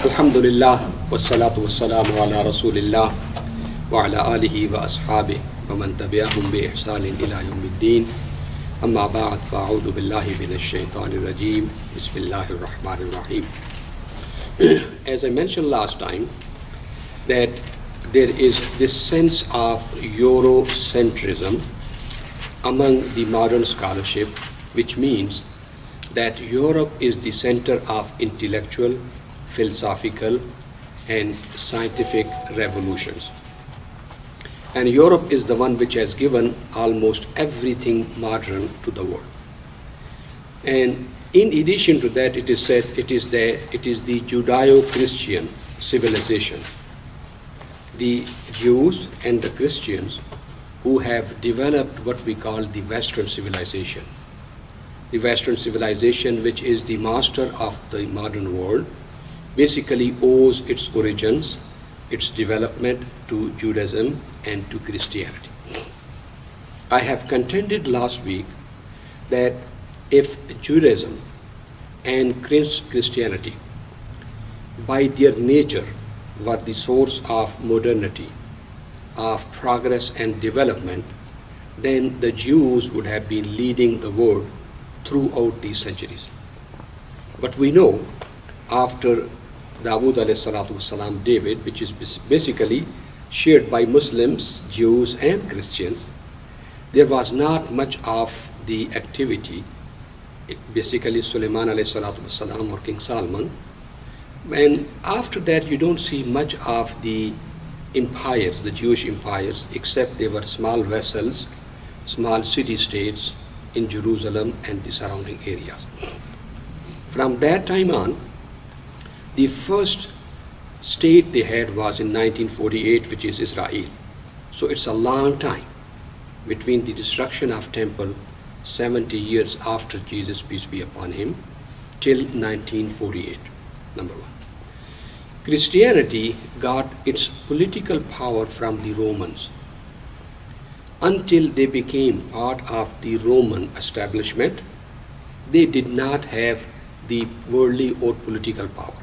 Alhamdulillah, wassalatu wassalamu ala rasulillah wa ala alihi wa ashabihi wa man tabi'ahum bi ihsanin ila yawmiddin. Amma ba'd, fa'udhu billahi minash shaitanir rajeem. Bismillahir rahmanir rahim. As I mentioned last time, that there is this sense of Eurocentrism among the modern scholarship, which means that Europe is the center of intellectual, philosophical, and scientific revolutions. And Europe is the one which has given almost everything modern to the world. And in addition to that, it is said it is the Judeo-Christian civilization, the Jews and the Christians who have developed what we call the Western civilization. The Western civilization, which is the master of the modern world, basically owes its origins, its development to Judaism and to Christianity. I have contended last week that if Judaism and Christianity by their nature were the source of modernity, of progress and development, then the Jews would have been leading the world throughout these centuries. But we know after Dawood alayhi salatu wasalam, David, which is basically shared by Muslims, Jews and Christians, there was not much of the activity, basically Sulaiman alayhi salatu wasalam or King Solomon. And after that you don't see much of the empires, the Jewish empires, except they were small vessels, small city-states in Jerusalem and the surrounding areas. From that time on, the first state they had was in 1948, which is Israel. So it's a long time between the destruction of temple 70 years after Jesus, peace be upon him, till 1948, number one. Christianity got its political power from the Romans until they became part of the Roman establishment. They did not have the worldly or political power.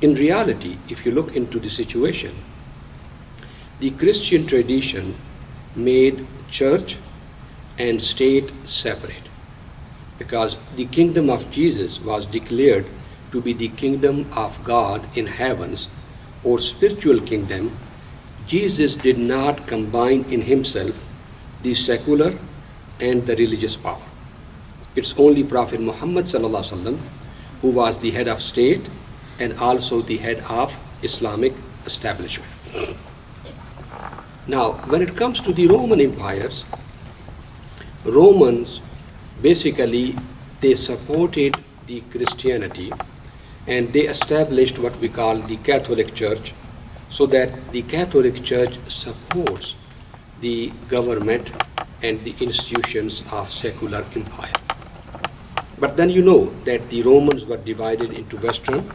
In reality, if you look into the situation, the Christian tradition made church and state separate, because the kingdom of Jesus was declared to be the kingdom of God in heavens, or spiritual kingdom. Jesus did not combine in himself the secular and the religious power. It's only Prophet Muhammad sallallahu alaihi wasallam who was the head of state and also the head of Islamic establishment. Now, when it comes to the Roman empires, Romans basically they supported the Christianity and they established what we call the Catholic Church, so that the Catholic Church supports the government and the institutions of secular empire. But then you know that the Romans were divided into Western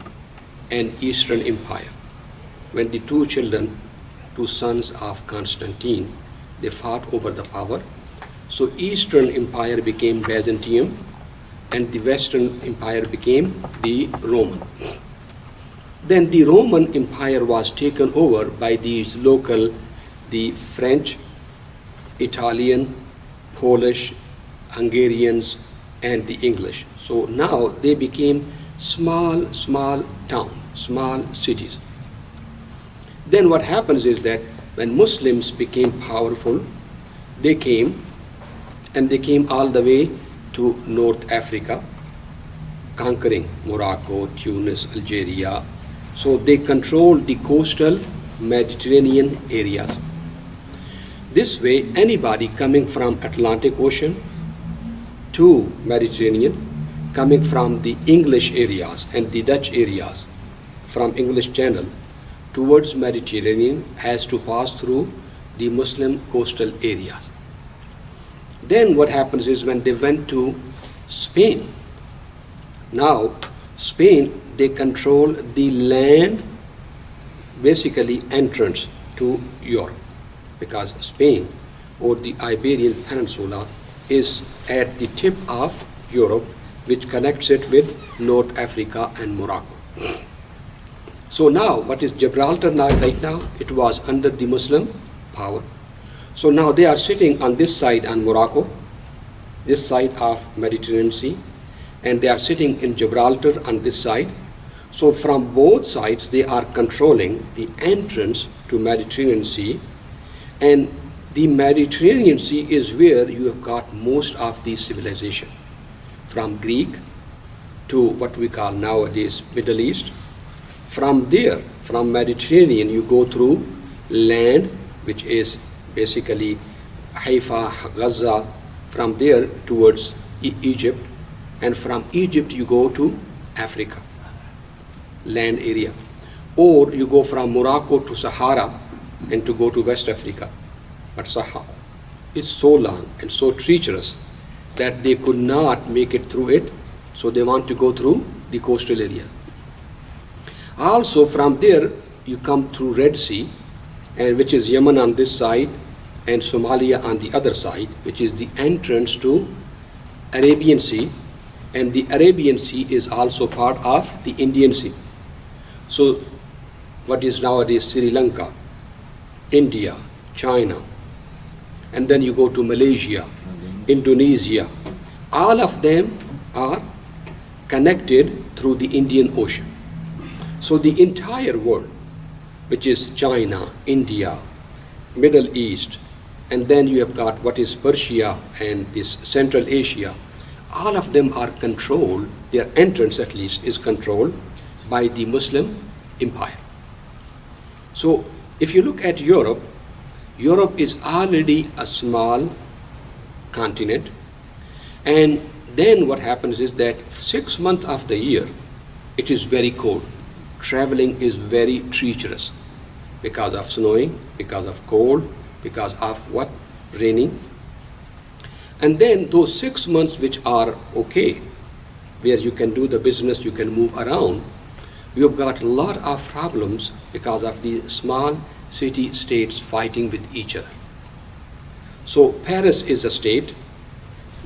and Eastern Empire. When the two sons of Constantine, they fought over the power. So Eastern Empire became Byzantium and the Western Empire became the Roman. Then the Roman Empire was taken over by these local, the French, Italian, Polish, Hungarians, and the English. So now they became small towns, small cities. Then what happens is that when Muslims became powerful, they came all the way to North Africa, conquering Morocco, Tunis, Algeria. So they controlled the coastal Mediterranean areas. This way, anybody coming from Atlantic Ocean to Mediterranean, coming from the English areas and the Dutch areas, from English Channel towards Mediterranean, has to pass through the Muslim coastal areas. Then what happens is when they went to Spain, now Spain, they control the land, basically entrance to Europe, because Spain or the Iberian Peninsula is at the tip of Europe, which connects it with North Africa and Morocco. So now, what is Gibraltar now, right now? It was under the Muslim power. So now they are sitting on this side on Morocco, this side of Mediterranean Sea, and they are sitting in Gibraltar on this side. So from both sides, they are controlling the entrance to Mediterranean Sea, and the Mediterranean Sea is where you have got most of the civilization, from Greek to what we call nowadays Middle East. From there, from Mediterranean, you go through land, which is basically Haifa, Gaza, from there towards Egypt, and from Egypt you go to Africa, land area. Or you go from Morocco to Sahara and to go to West Africa. But Sahara is so long and so treacherous that they could not make it through it, so they want to go through the coastal area. Also from there you come through Red Sea, and which is Yemen on this side and Somalia on the other side, which is the entrance to Arabian Sea, and the Arabian Sea is also part of the Indian Sea. So what is nowadays Sri Lanka, India, China, and then you go to Malaysia, Indonesia, all of them are connected through the Indian Ocean. So the entire world, which is China, India, Middle East, and then you have got what is Persia and this Central Asia, all of them are controlled, their entrance at least is controlled by the Muslim empire. So if you look at Europe, Europe is already a small continent, and then what happens is that 6 months of the year it is very cold. Traveling is very treacherous because of snowing, because of cold, because of what? Raining. And then those 6 months which are okay, where you can do the business, you can move around, you've got a lot of problems because of the small city states fighting with each other. So Paris is a state,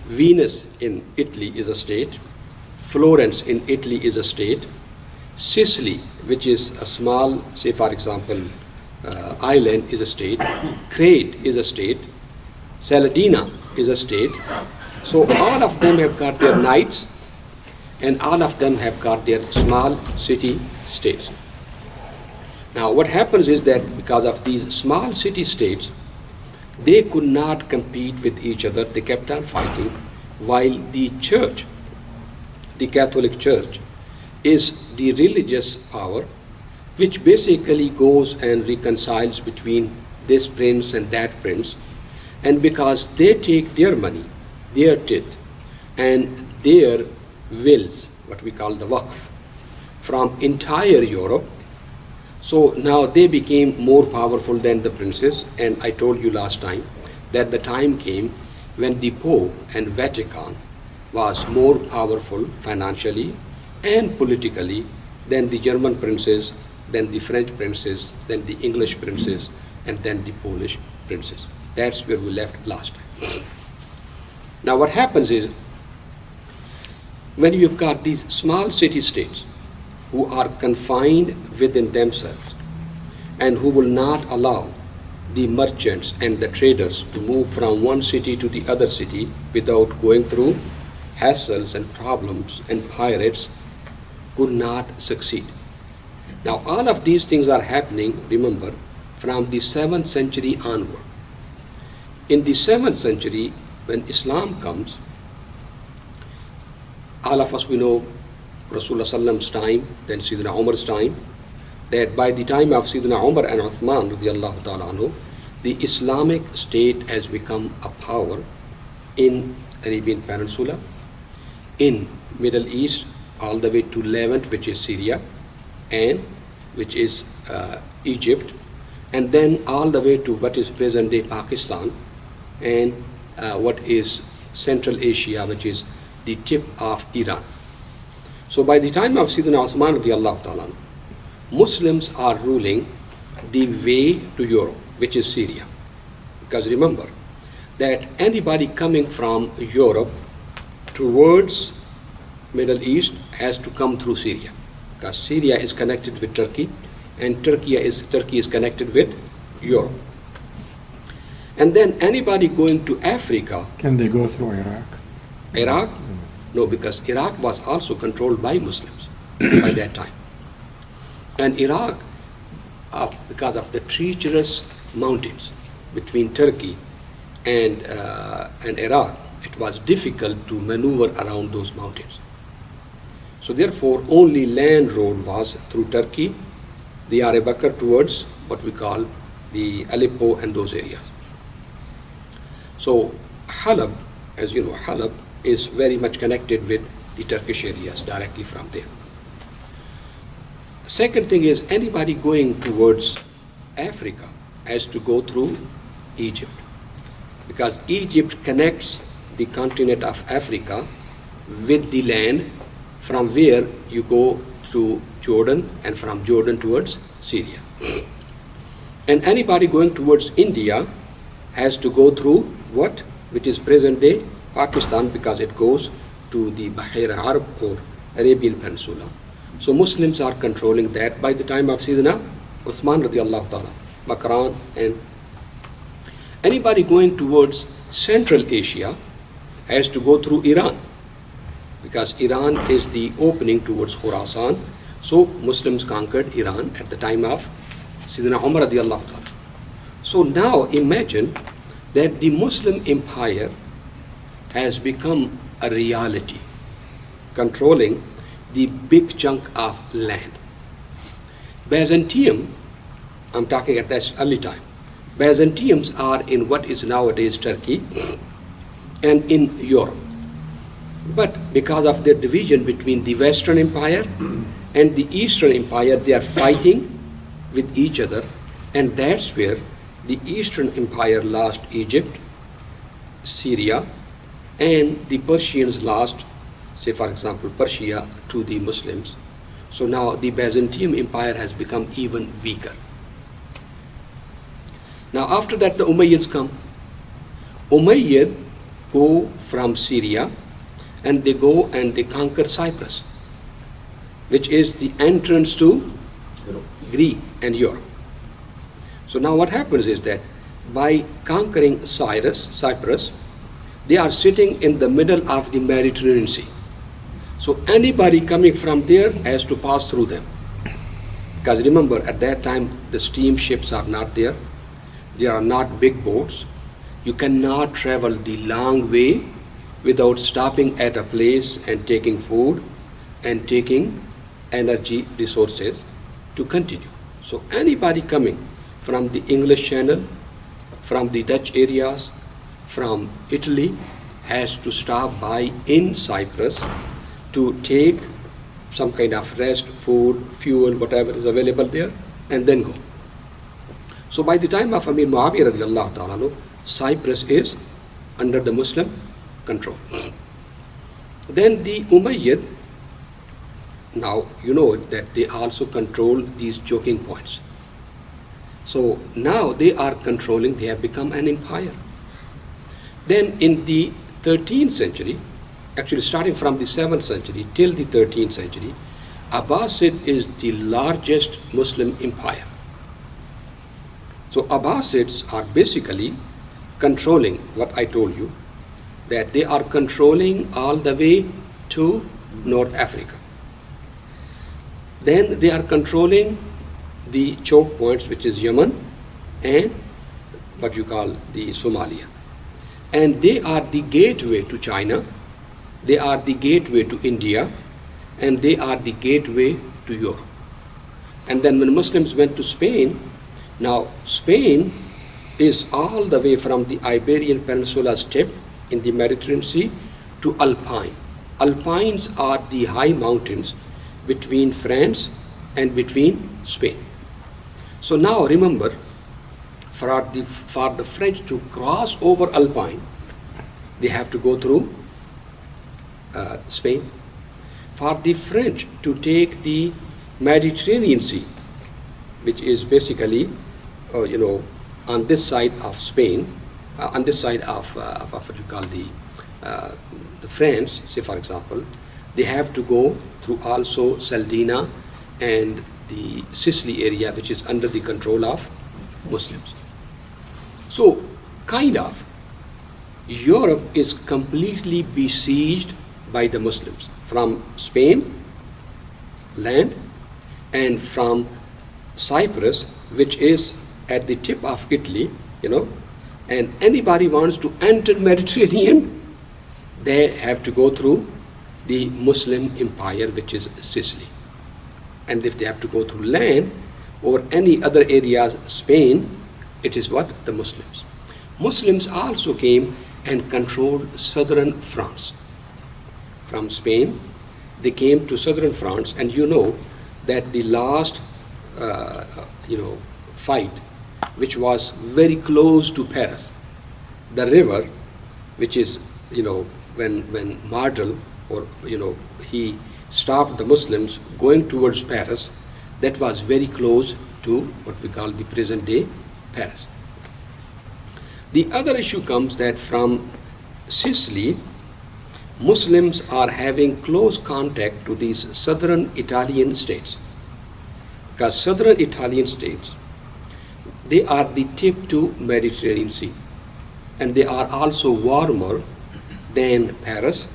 Venice in Italy is a state, Florence in Italy is a state, Sicily, which is a small, say for example, island, is a state, Crete is a state, Saladina is a state. So all of them have got their knights, and all of them have got their small city states. Now what happens is that because of these small city states, they could not compete with each other, they kept on fighting, while the church, the Catholic Church, is the religious power which basically goes and reconciles between this prince and that prince, and because they take their money, their tithe, and their wills, what we call the waqf, from entire Europe, so now they became more powerful than the princes. And I told you last time that the time came when the Pope and Vatican was more powerful financially and politically than the German princes, than the French princes, than the English princes, and then the Polish princes. That's where we left last time. Now what happens is, when you've got these small city states who are confined within themselves and who will not allow the merchants and the traders to move from one city to the other city without going through hassles and problems, and pirates could not succeed. Now all of these things are happening, remember, from the 7th century onward. In the 7th century, when Islam comes, all of us we know Rasulullah Sallam's time, then Sayyidina Umar's time, that by the time of Sayyidina Umar and Uthman radiallahu ta'ala anhu, the Islamic state has become a power in Arabian Peninsula, in Middle East, all the way to Levant, which is Syria, and which is Egypt, and then all the way to what is present day Pakistan, and what is Central Asia, which is the tip of Iran. So by the time of Sayyidina Uthman radiallahu ta'ala, Muslims are ruling the way to Europe, which is Syria. Because remember that anybody coming from Europe towards Middle East has to come through Syria, because Syria is connected with Turkey, and Turkey is connected with Europe. And then anybody going to Africa, Can they go through Iraq? Iraq? No, because Iraq was also controlled by Muslims by that time. And Iraq, because of the treacherous mountains between Turkey and Iraq, it was difficult to maneuver around those mountains. So therefore, only land road was through Turkey, the Diyarbakir towards what we call the Aleppo and those areas. So Halab, as you know, Halab is very much connected with the Turkish areas directly from there. Second thing is, anybody going towards Africa has to go through Egypt, because Egypt connects the continent of Africa with the land from where you go through Jordan, and from Jordan towards Syria. And anybody going towards India has to go through what? Which is present day Pakistan, because it goes to the Bahir Arab or Arabian Peninsula. So Muslims are controlling that by the time of Sayyidina Uthman radiallahu ta'ala, Makran. And anybody going towards Central Asia has to go through Iran, because Iran is the opening towards Khurasan. So Muslims conquered Iran at the time of Sayyidina Umar radiallahu ta'ala. So now imagine that the Muslim empire has become a reality, controlling the big chunk of land. Byzantium, I'm talking at this early time, Byzantiums are in what is nowadays Turkey and in Europe. But because of their division between the Western Empire and the Eastern Empire, they are fighting with each other, and that's where the Eastern Empire lost Egypt, Syria, and the Persians lost, say for example, Persia to the Muslims. So now the Byzantium Empire has become even weaker. Now after that the Umayyads come. Umayyad go from Syria and they go and they conquer Cyprus, which is the entrance to Greece and Europe. So now what happens is that by conquering Cyprus, they are sitting in the middle of the Mediterranean Sea. So anybody coming from there has to pass through them. Because remember, at that time, the steamships are not there. There are not big boats. You cannot travel the long way without stopping at a place and taking food and taking energy resources to continue. So anybody coming from the English Channel, from the Dutch areas, from Italy, has to stop by in Cyprus to take some kind of rest, food, fuel, whatever is available there, and then go. So by the time of Amir Muawiyah radiallahu ta'ala, Cyprus is under the Muslim control. Then the Umayyad, now you know that they also control these choking points. So now they are controlling, they have become an empire. Then in the 13th century, actually starting from the 7th century till the 13th century, Abbasid is the largest Muslim empire. So Abbasids are basically controlling what I told you, that they are controlling all the way to North Africa. Then they are controlling the choke points, which is Yemen and what you call the Somalia. And they are the gateway to China, they are the gateway to India, and they are the gateway to Europe. And then when Muslims went to Spain, now Spain is all the way from the Iberian Peninsula's tip in the Mediterranean Sea to Alpine. Alpines are the high mountains between France and between Spain. So now remember, for the French to cross over Alpine, they have to go through Spain. For the French to take the Mediterranean Sea, which is basically, on this side of Spain, on this side of what you call the France, say for example, they have to go through also Sardinia and the Sicily area, which is under the control of Muslims. So, kind of, Europe is completely besieged by the Muslims from Spain, land, and from Cyprus, which is at the tip of Italy, and anybody wants to enter Mediterranean, they have to go through the Muslim empire, which is Sicily. And if they have to go through land or any other areas, Spain, it is what? The Muslims. Muslims also came and controlled southern France. From Spain, they came to southern France, and you know that the last, fight, which was very close to Paris, the river, which is, when Martel, or, he stopped the Muslims going towards Paris, that was very close to what we call the present day Paris. The other issue comes that from Sicily, Muslims are having close contact to these southern Italian states. Because southern Italian states, they are the tip to Mediterranean Sea. And they are also warmer than Paris,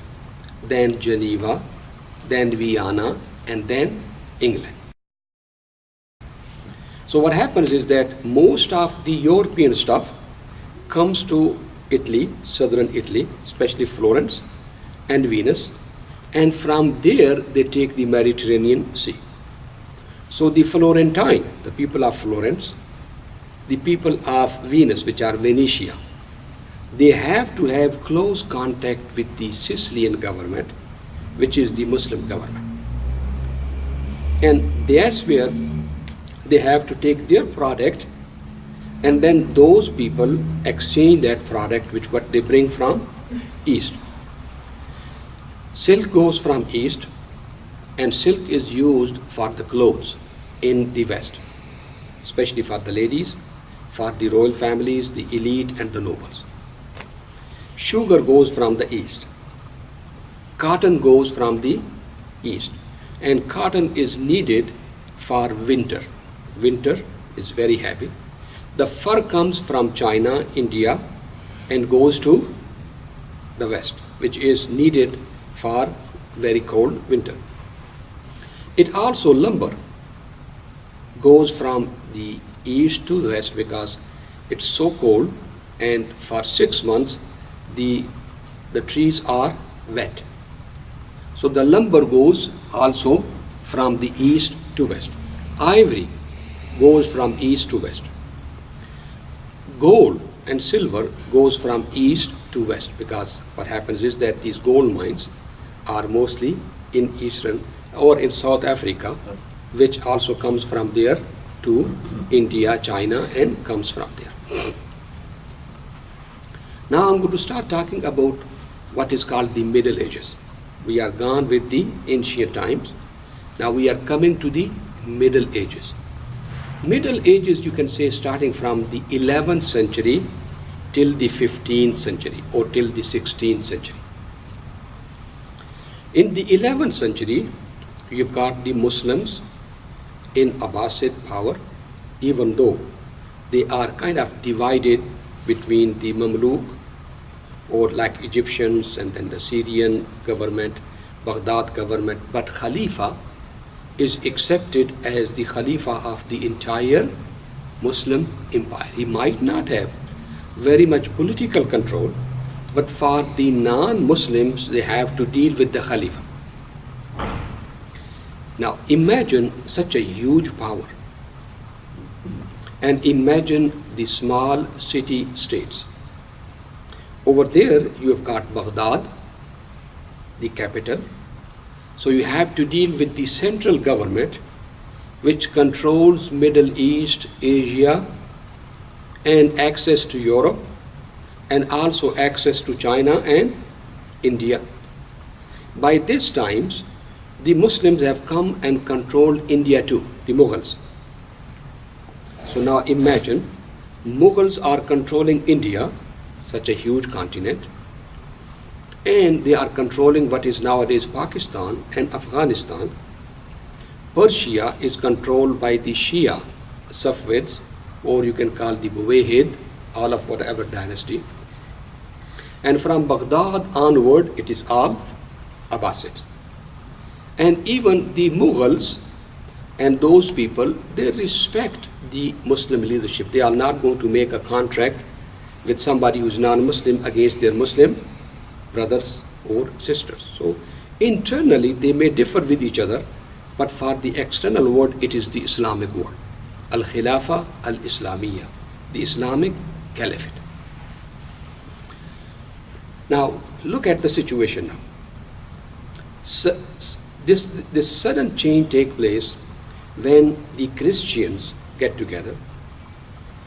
than Geneva, than Vienna, and then England. So what happens is that most of the European stuff comes to Italy, southern Italy, especially Florence and Venice, and from there they take the Mediterranean Sea. So the Florentine, the people of Florence, the people of Venice, which are Venetia, they have to have close contact with the Sicilian government, which is the Muslim government. And that's where they have to take their product, and then those people exchange that product with what they bring from east. Silk goes from east, and silk is used for the clothes in the west, especially for the ladies, for the royal families, the elite and the nobles. Sugar goes from the east. Cotton goes from the east, and cotton is needed for winter. Winter is very heavy. The fur comes from China, India, and goes to the west, which is needed for very cold winter. It also lumber goes from the east to the west because it's so cold, and for 6 months the trees are wet. So the lumber goes also from the east to west. Ivory goes from east to west. Gold and silver goes from east to west, because what happens is that these gold mines are mostly in eastern or in South Africa, which also comes from there to India, China, and comes from there. Now I'm going to start talking about what is called the Middle Ages. We are gone with the ancient times. Now we are coming to the Middle Ages. Middle Ages, you can say, starting from the 11th century till the 15th century or till the 16th century. In the 11th century, you've got the Muslims in Abbasid power, even though they are kind of divided between the Mamluk, or like Egyptians, and then the Syrian government, Baghdad government, but Khalifa is accepted as the Khalifa of the entire Muslim empire. He might not have very much political control, but for the non-Muslims, they have to deal with the Khalifa. Now imagine such a huge power, and imagine the small city states. Over there you have got Baghdad, the capital. So you have to deal with the central government, which controls Middle East, Asia, and access to Europe, and also access to China and India. By this times, the Muslims have come and controlled India too, the Mughals. So now imagine, Mughals are controlling India, such a huge continent, and they are controlling what is nowadays Pakistan and Afghanistan. Persia is controlled by the Shia Safavids, or you can call the Buwayhid, all of whatever dynasty. And from Baghdad onward, it is all Abbasid. And even the Mughals and those people, they respect the Muslim leadership. They are not going to make a contract with somebody who's non-Muslim against their Muslim brothers or sisters. So internally, they may differ with each other, but for the external world, it is the Islamic world. Al-Khilafa al-Islamiyya, the Islamic Caliphate. Now, look at the situation now. This sudden change takes place when the Christians get together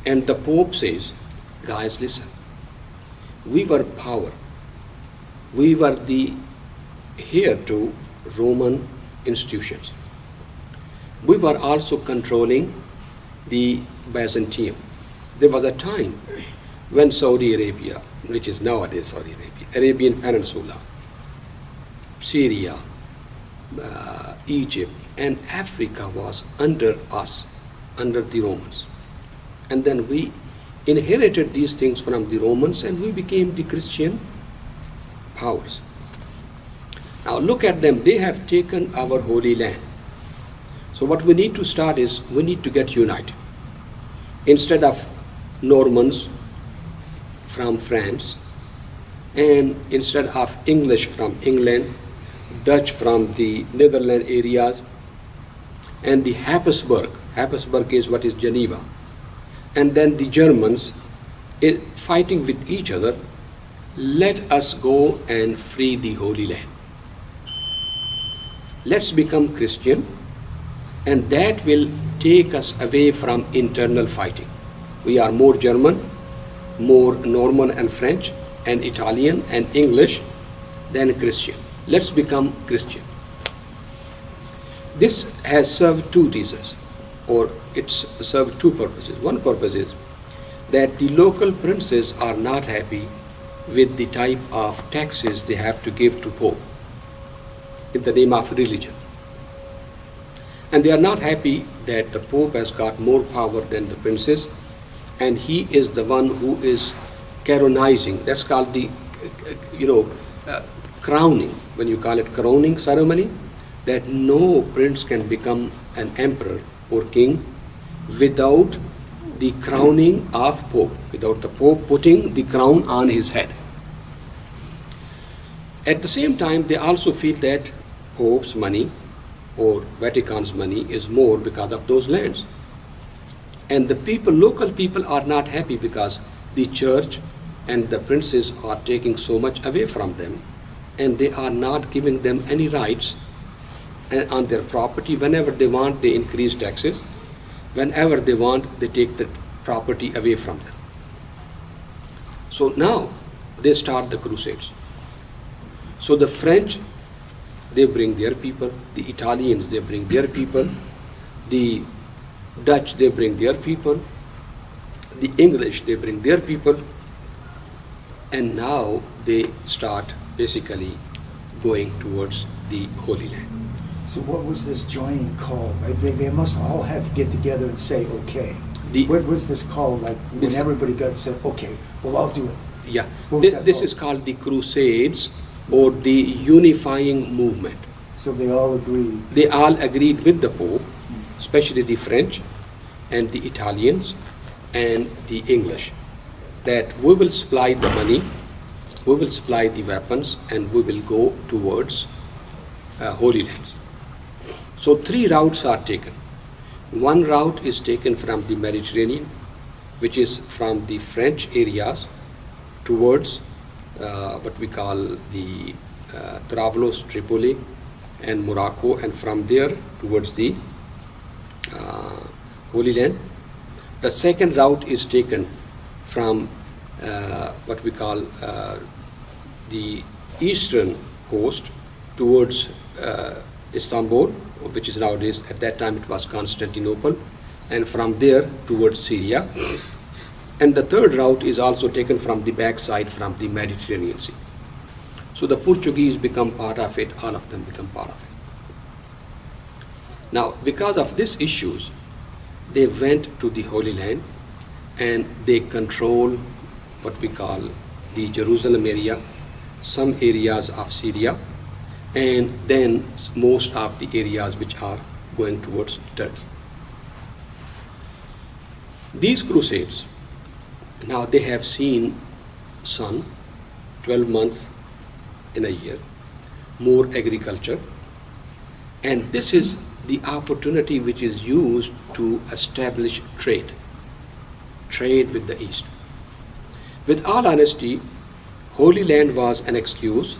and the Pope says, guys, listen, we were power. We were the heir to Roman institutions. We were also controlling the Byzantium. There was a time when Saudi Arabia, which is nowadays Saudi Arabia, Arabian Peninsula, Syria, Egypt, and Africa was under us, under the Romans. And then we inherited these things from the Romans and we became the Christian powers. Now look at them, they have taken our holy land. So what we need to start is, we need to get united. Instead of Normans from France, and instead of English from England, Dutch from the Netherlands areas, and the Habsburg is what is Geneva, and then the Germans fighting with each other, let us go and free the Holy Land. Let's become Christian, and that will take us away from internal fighting. We are more German, more Norman and French, and Italian and English than Christian. Let's become Christian. This has served two reasons, or it's served two purposes. One purpose is that the local princes are not happy with the type of taxes they have to give to Pope in the name of religion. And they are not happy that the Pope has got more power than the princes, and he is the one who is canonizing. That's called the, crowning. When you call it crowning ceremony, that no prince can become an emperor or king without the crowning of Pope, without the Pope putting the crown on his head. At the same time, they also feel that Pope's money or Vatican's money is more because of those lands. And the people, local people, are not happy because the church and the princes are taking so much away from them, and they are not giving them any rights on their property. Whenever they want, they increase taxes. Whenever they want, they take the property away from them. So now they start the crusades. So the French, they bring their people. The Italians, they bring their people. The Dutch, they bring their people. The English, they bring their people. And now they start basically going towards the Holy Land. So what was this joining call? They must all have to get together and say, okay. What was this call like when everybody got said, okay, well, I'll do it? Yeah, this is called the Crusades, or the unifying movement. So they all agreed? They all agreed with the Pope, especially the French and the Italians and the English, that we will supply the money, we will supply the weapons, and we will go towards Holy Land. So three routes are taken. One route is taken from the Mediterranean, which is from the French areas towards what we call the Trablus, Tripoli, and Morocco, and from there towards the Holy Land. The second route is taken from what we call the eastern coast towards Istanbul, which is nowadays, at that time it was Constantinople, and from there towards Syria. And the third route is also taken from the backside, from the Mediterranean Sea. So the Portuguese become part of it, all of them become part of it. Now, because of these issues, they went to the Holy Land and they control what we call the Jerusalem area, some areas of Syria, and then most of the areas which are going towards Turkey. These crusades, now they have seen sun, 12 months in a year, more agriculture, and this is the opportunity which is used to establish trade with the East. With all honesty, Holy Land was an excuse,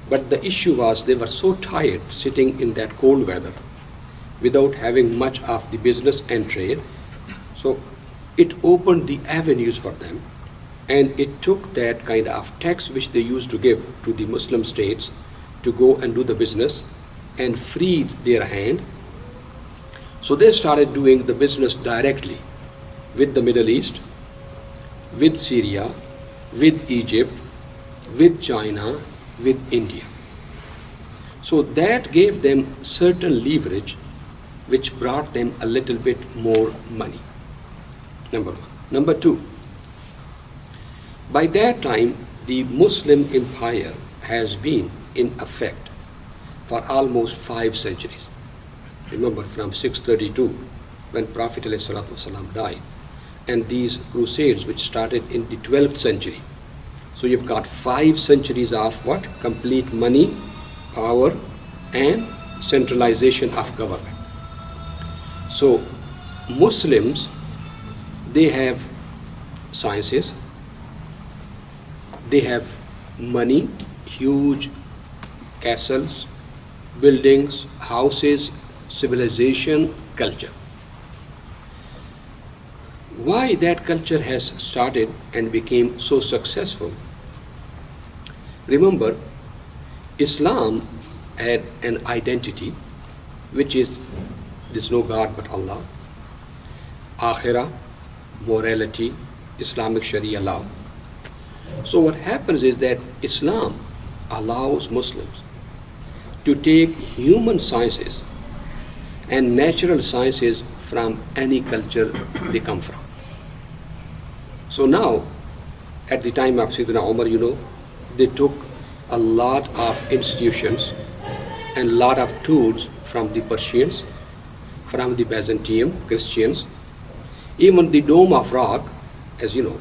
but the issue was they were so tired sitting in that cold weather without having much of the business and trade. So it opened the avenues for them, and it took that kind of tax which they used to give to the Muslim states to go and do the business and freed their hand. So they started doing the business directly with the Middle East, with Syria, with Egypt, with China, with India. So that gave them certain leverage which brought them a little bit more money. Number one. Number two, by that time the Muslim empire has been in effect for almost 5 centuries. Remember, from 632 when Prophet ﷺ died, and these crusades which started in the 12th century. So you've got 5 centuries of what? Complete money, power, and centralization of government. So Muslims, they have sciences, they have money, huge castles, buildings, houses, civilization, culture. Why that culture has started and became so successful? Remember, Islam had an identity which is there's no God but Allah, Akhirah, morality, Islamic Sharia law. So what happens is that Islam allows Muslims to take human sciences and natural sciences from any culture they come from. So now, at the time of Sayyidina Umar, they took a lot of institutions and a lot of tools from the Persians, from the Byzantium Christians. Even the Dome of Rock, as you know,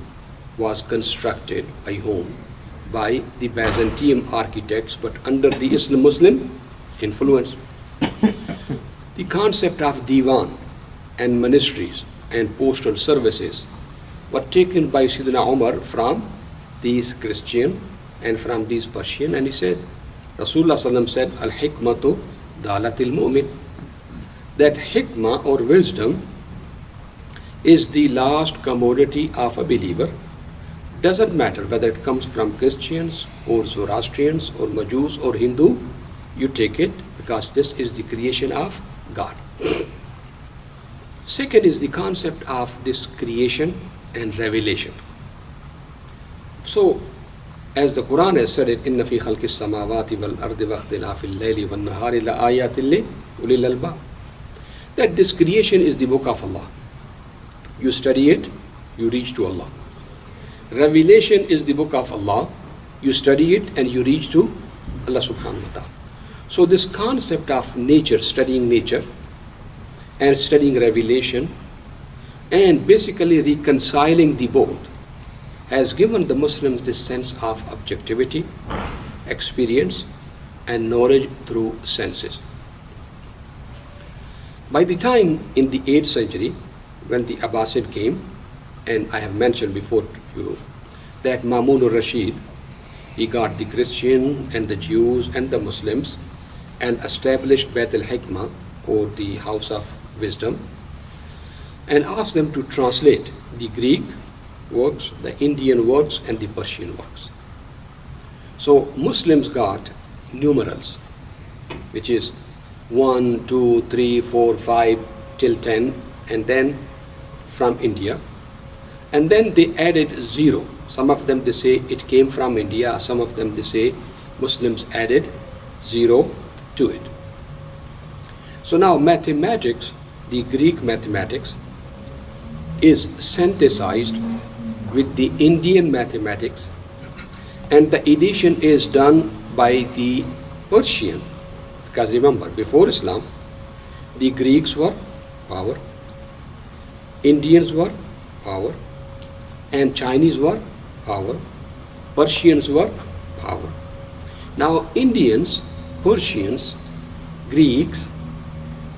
was constructed by whom? By the Byzantium architects, but under the Muslim influence. The concept of divan and ministries and postal services were taken by Sayyidina Umar from these Christian and from these Persian, and he said, Rasulullah ﷺ said, Al-hikmatu dalatil mu'min, that hikmah or wisdom is the last commodity of a believer. Doesn't matter whether it comes from Christians or Zoroastrians or Majus or Hindu, you take it because this is the creation of God. Second is the concept of this creation and revelation. So, as the Quran has said it, Inna fi khalqis samawati wal ardi wa ikhtilafil layli wan nahari la ayatin li ulil albab, that this creation is the book of Allah. You study it, you reach to Allah. Revelation is the book of Allah. You study it and you reach to Allah subhanahu wa ta'ala. So this concept of nature, studying nature and studying revelation and basically reconciling the both has given the Muslims this sense of objectivity, experience, and knowledge through senses. By the time in the 8th century, when the Abbasid came, and I have mentioned before to you that Mamun al-Rashid, he got the Christian and the Jews and the Muslims and established Bayt al-Hikmah, or the House of Wisdom, and asked them to translate the Greek works, the Indian works, and the Persian works. So Muslims got numerals, which is 1, 2, 3, 4, 5 till 10, and then from India, and then they added 0. Some of them they say it came from India, some of them they say Muslims added 0 to it. So now mathematics, the Greek mathematics, is synthesized with the Indian mathematics, and the addition is done by the Persian. Because remember, before Islam, the Greeks were power, Indians were power, and Chinese were power, Persians were power. Now Indians, Persians, Greeks,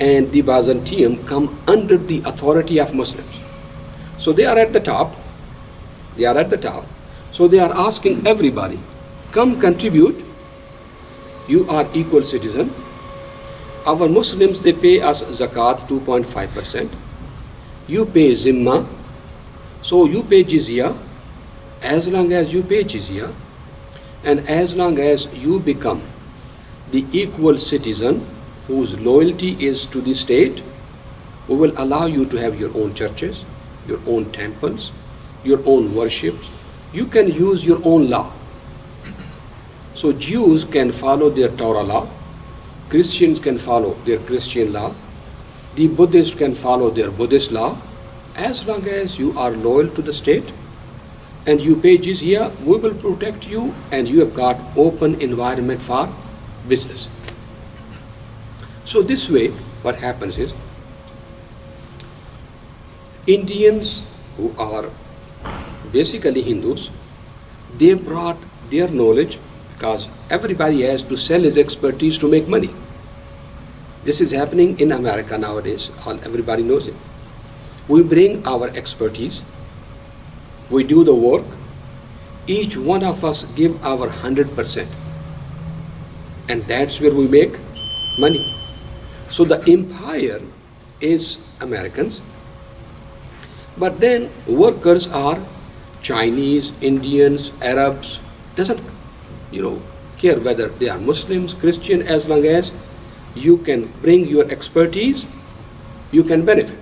and the Byzantium come under the authority of Muslims. So they are at the top. They are at the top. So they are asking everybody, come contribute. You are equal citizen. Our Muslims, they pay us zakat 2.5%. You pay zimma. So you pay jizya. As long as you pay jizya, and as long as you become the equal citizen whose loyalty is to the state, we will allow you to have your own churches, your own temples, your own worships. You can use your own law. So Jews can follow their Torah law, Christians can follow their Christian law, the Buddhists can follow their Buddhist law. As long as you are loyal to the state and you pay jizya, we will protect you, and you have got open environment for business. So this way, what happens is, Indians who are basically Hindus, they brought their knowledge, because everybody has to sell his expertise to make money. This is happening in America nowadays. Everybody knows it. We bring our expertise, we do the work, each one of us give our 100%, and that's where we make money. So the empire is Americans, but then workers are Chinese, Indians, Arabs, doesn't care whether they are Muslims, Christian, as long as you can bring your expertise, you can benefit.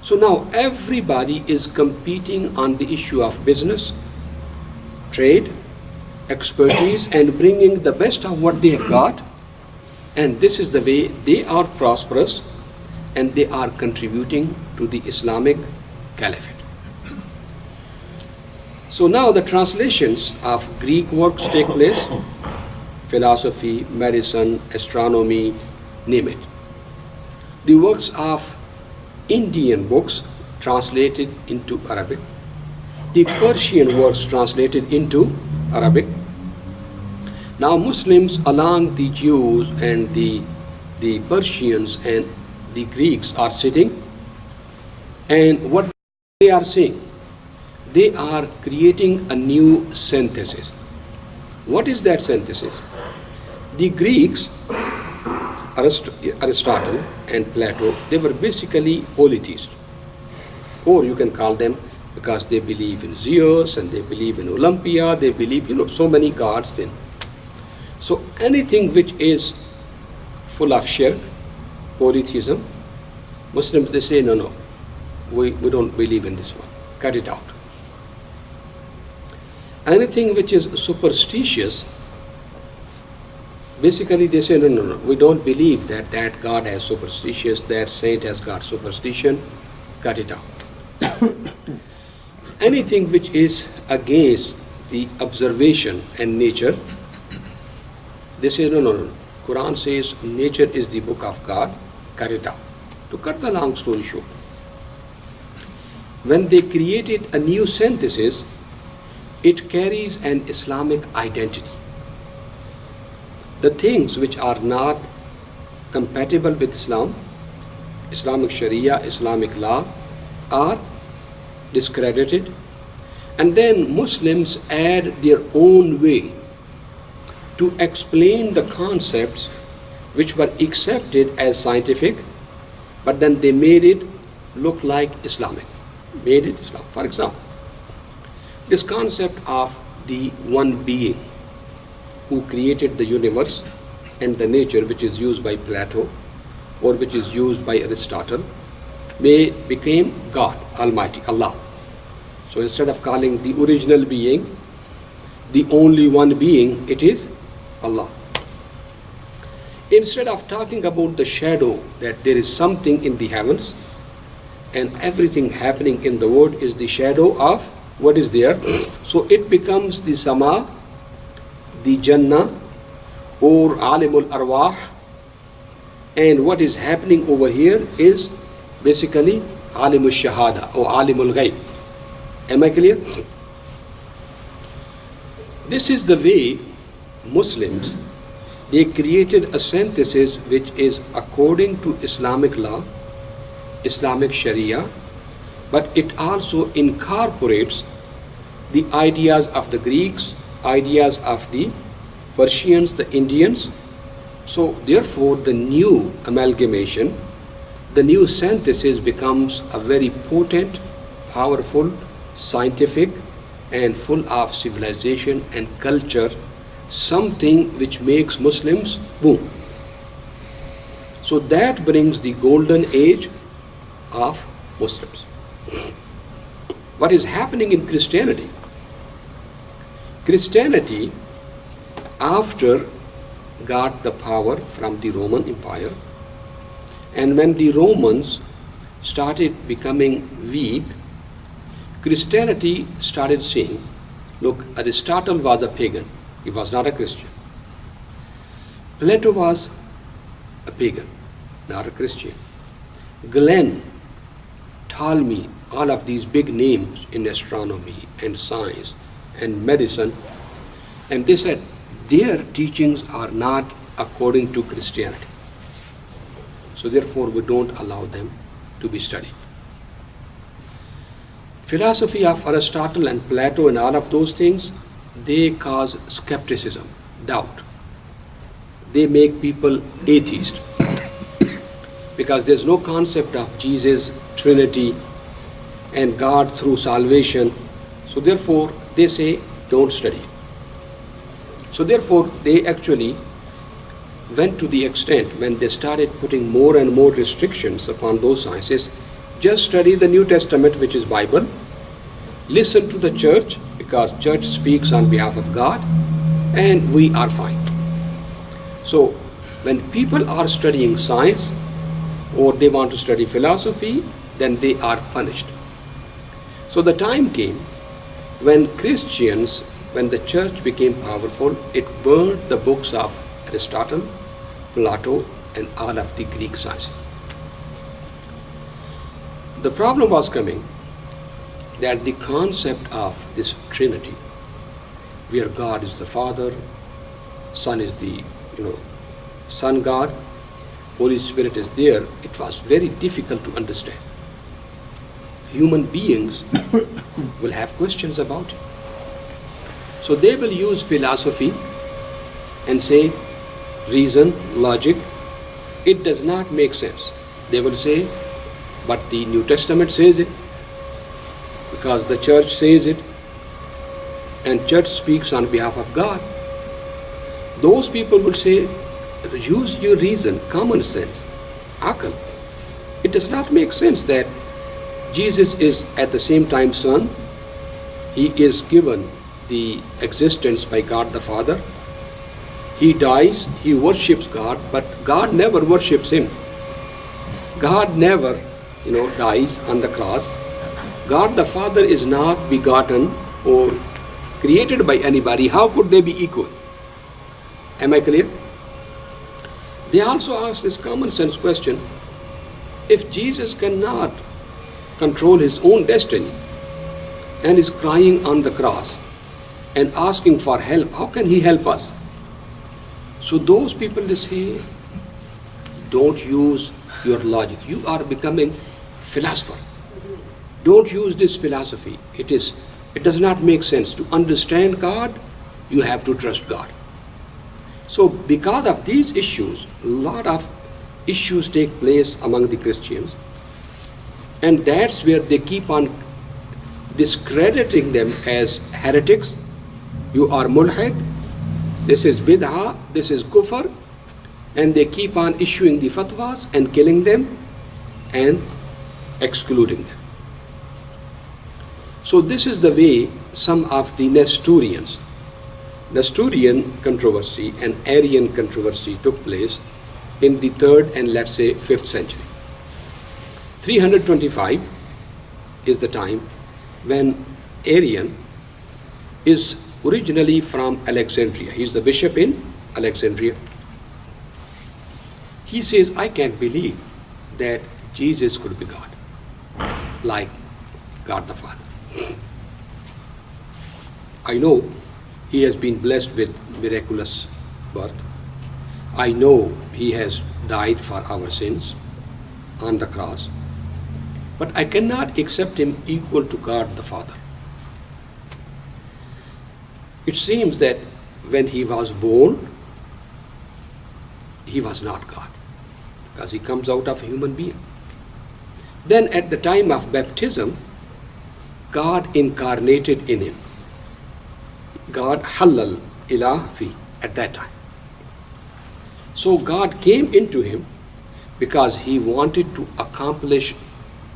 So now everybody is competing on the issue of business, trade, expertise, and bringing the best of what they have got. And this is the way they are prosperous, and they are contributing to the Islamic Caliphate. So now the translations of Greek works take place, philosophy, medicine, astronomy, name it. The works of Indian books translated into Arabic, the Persian works translated into Arabic. Now Muslims, along the Jews and the Persians and the Greeks, are sitting, and what they are saying, they are creating a new synthesis. What is that synthesis? The Greeks, Aristotle and Plato, they were basically polytheists, or you can call them, because they believe in Zeus and they believe in Olympia, they believe, so many gods then. So anything which is full of shirk, polytheism, Muslims, they say, no, we don't believe in this one, cut it out. Anything which is superstitious, basically they say, no, we don't believe that God has superstitious, that saint has got superstition, cut it out. Anything which is against the observation and nature, they say, no. Quran says nature is the book of God, cut it out. To cut the long story short, when they created a new synthesis, it carries an Islamic identity. The things which are not compatible with Islam, Islamic Sharia, Islamic law, are discredited, and then Muslims add their own way to explain the concepts which were accepted as scientific, but then they made it look like Islamic, made it Islam. For example, this concept of the one being who created the universe and the nature, which is used by Plato or which is used by Aristotle, became God, Almighty, Allah. So instead of calling the original being, the only one being, it is Allah. Instead of talking about the shadow, that there is something in the heavens and everything happening in the world is the shadow of what is there. So it becomes the Sama, the Jannah, or Alimul Arwah, and what is happening over here is basically Alimul Shahada or Alimul Ghaib. Am I clear? This is the way Muslims, they created a synthesis which is according to Islamic law, Islamic Sharia, but it also incorporates the ideas of the Greeks, ideas of the Persians, the Indians. So therefore the new amalgamation, the new synthesis becomes a very potent, powerful, scientific and full of civilization and culture, something which makes Muslims boom. So that brings the golden age of Muslims. What is happening in Christianity? Christianity, after got the power from the Roman Empire, and when the Romans started becoming weak, Christianity started saying, look, Aristotle was a pagan, he was not a Christian. Plato was a pagan, not a Christian. Galen, Ptolemy, all of these big names in astronomy and science and medicine, and they said their teachings are not according to Christianity. So therefore we don't allow them to be studied. Philosophy of Aristotle and Plato and all of those things, they cause skepticism, doubt. They make people atheist because there's no concept of Jesus, Trinity, and God through salvation. So therefore they say don't study. So therefore they actually went to the extent when they started putting more and more restrictions upon those sciences. Just study the New Testament, which is Bible. Listen to the church, because church speaks on behalf of God, and we are fine. So when people are studying science or they want to study philosophy, then they are punished. So the time came when Christians, when the church became powerful, it burned the books of Aristotle, Plato, and all of the Greek sciences. The problem was coming that the concept of this Trinity, where God is the Father, Son is the, Son God, Holy Spirit is there, it was very difficult to understand. Human beings will have questions about it. So they will use philosophy and say, reason, logic, it does not make sense. They will say, but the New Testament says it, because the church says it, and church speaks on behalf of God. Those people will say, use your reason, common sense, akal. It does not make sense that Jesus is at the same time Son. He is given the existence by God the Father. He dies, he worships God, but God never worships him. God never, dies on the cross. God the Father is not begotten or created by anybody. How could they be equal? Am I clear? They also ask this common sense question: if Jesus cannot control his own destiny and is crying on the cross and asking for help, how can he help us? So those people, they say, don't use your logic. You are becoming philosopher. Don't use this philosophy. It does not make sense. To understand God, you have to trust God. So because of these issues, a lot of issues take place among the Christians, and that's where they keep on discrediting them as heretics. You are mulhid, this is bid'ah, this is kufr, and they keep on issuing the fatwas and killing them and excluding them. So this is the way some of the Nestorian controversy and Arian controversy took place in the 3rd and let's say 5th century. 325 is the time when Arian is originally from Alexandria. He's the bishop in Alexandria. He says, I can't believe that Jesus could be God, like God the Father. I know he has been blessed with miraculous birth. I know he has died for our sins on the cross. But I cannot accept him equal to God the Father. It seems that when he was born, he was not God, because he comes out of a human being. Then at the time of baptism, God incarnated in him. God halal ilah fi at that time. So God came into him because he wanted to accomplish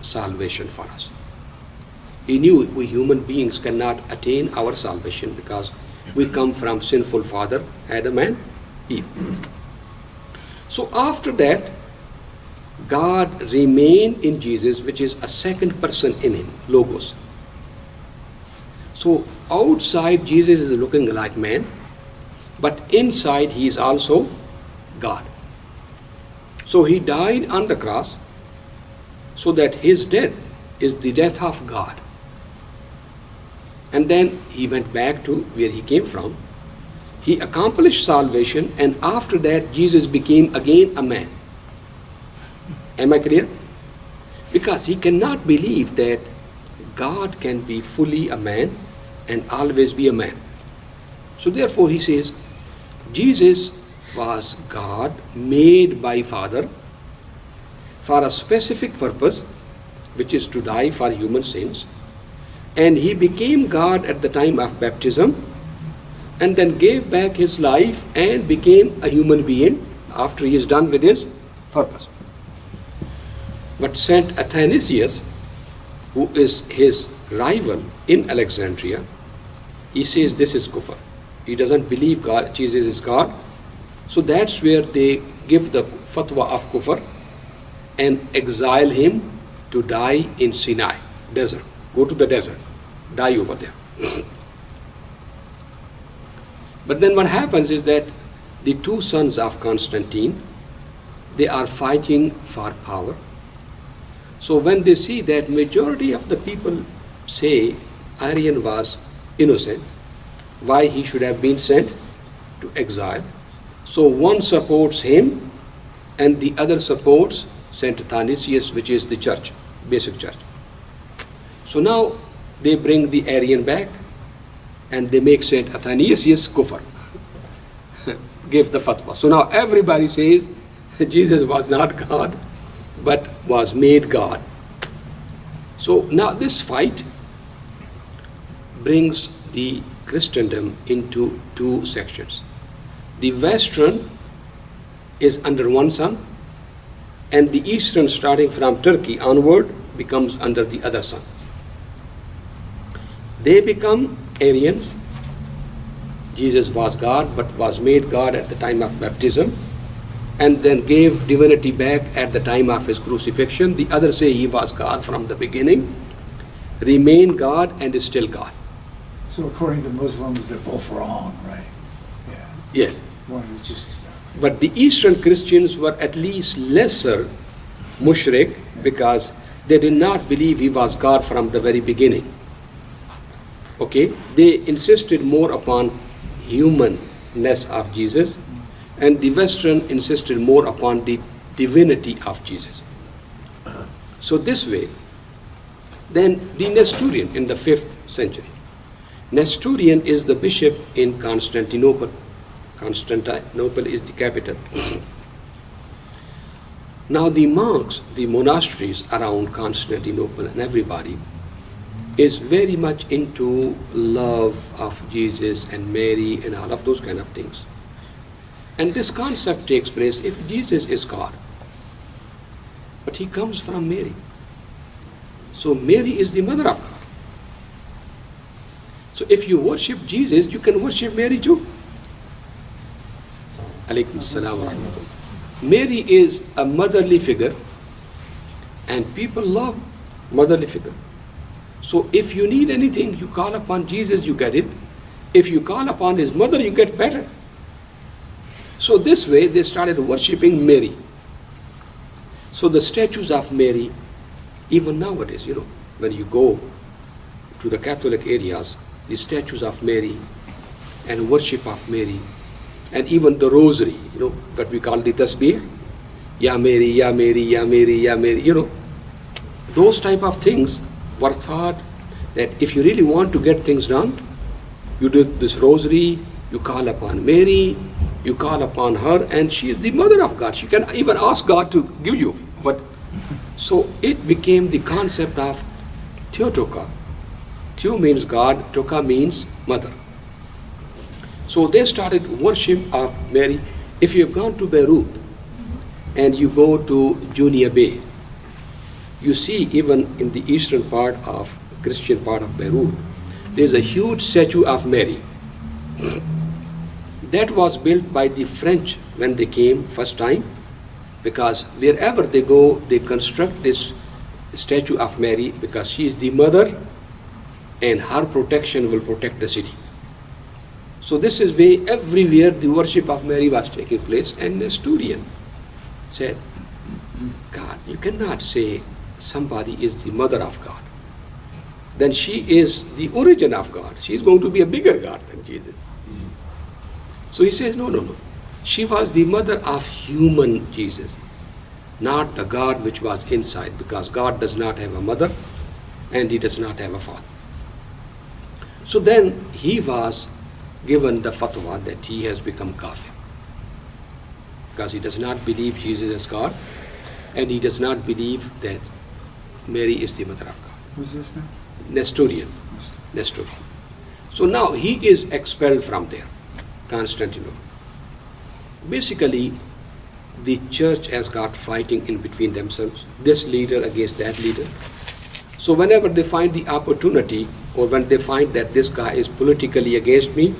salvation for us. He knew we human beings cannot attain our salvation because we come from sinful father Adam and Eve. So after that, God remained in Jesus, which is a second person in him, Logos. So outside Jesus is looking like man, but inside he is also God. So he died on the cross so that his death is the death of God. And then he went back to where he came from. He accomplished salvation, and after that Jesus became again a man. Am I clear? Because he cannot believe that God can be fully a man and always be a man. So therefore he says, Jesus was God made by Father for a specific purpose, which is to die for human sins. And he became God at the time of baptism, and then gave back his life and became a human being after he is done with his purpose. But Saint Athanasius, who is his rival in Alexandria, he says this is kufr. He doesn't believe God, Jesus is God. So that's where they give the fatwa of kufr and exile him to die in Sinai desert. Go to the desert, die over there. But then what happens is that the two sons of Constantine, they are fighting for power. So when they see that majority of the people say Arian was innocent, why he should have been sent to exile. So one supports him and the other supports Saint Athanasius, which is the church, basic church. So now they bring the Arian back and they make Saint Athanasius kufr. Give the fatwa. So now everybody says Jesus was not God, but was made God. So now this fight brings the Christendom into two sections. The Western is under one son, and the Eastern, starting from Turkey onward, becomes under the other son. They become Arians. Jesus was God, but was made God at the time of baptism, and then gave divinity back at the time of his crucifixion. The others say he was God from the beginning, remained God, and is still God. So according to Muslims, they're both wrong, right? Yeah. Yes. One is just. But the Eastern Christians were at least lesser mushrik because they did not believe he was God from the very beginning. Okay? They insisted more upon humanness of Jesus, and the Western insisted more upon the divinity of Jesus. So this way, then the Nestorian in the 5th century. Nestorian is the bishop in Constantinople. Constantinople is the capital. Now the monks, the monasteries around Constantinople and everybody is very much into love of Jesus and Mary and all of those kind of things. And this concept takes place if Jesus is God, but he comes from Mary. So Mary is the mother of God. So if you worship Jesus, you can worship Mary too. Alaykum as-salam wa rahmatullah. Mary is a motherly figure, and people love motherly figure. So if you need anything, you call upon Jesus, you get it. If you call upon his mother, you get better. So this way they started worshipping Mary. So the statues of Mary, even nowadays, when you go to the Catholic areas, the statues of Mary and worship of Mary, and even the rosary, what we call the tasbih, Ya Mary, Ya Mary, Ya Mary, Ya Mary, those type of things were thought that if you really want to get things done, you do this rosary, you call upon Mary, you call upon her, and she is the mother of God. She can even ask God to give you. But so it became the concept of Theotoka. Theo means God, Toka means mother. So they started worship of Mary. If you have gone to Beirut and you go to Junia Bay, you see even in the eastern part of Christian part of Beirut, there's a huge statue of Mary. That was built by the French when they came first time, because wherever they go, they construct this statue of Mary because she is the mother and her protection will protect the city. So this is where everywhere the worship of Mary was taking place, and Nestorian said, God, you cannot say somebody is the mother of God. Then she is the origin of God. She is going to be a bigger God than Jesus. So he says, no. She was the mother of human Jesus, not the God which was inside, because God does not have a mother and he does not have a father. So then he was given the fatwa that he has become kafir, because he does not believe Jesus is God and he does not believe that Mary is the mother of God. Who's this now? Nestorian. So now he is expelled from there, Constantinople. Basically, the church has got fighting in between themselves, this leader against that leader. So whenever they find the opportunity, or when they find that this guy is politically against me,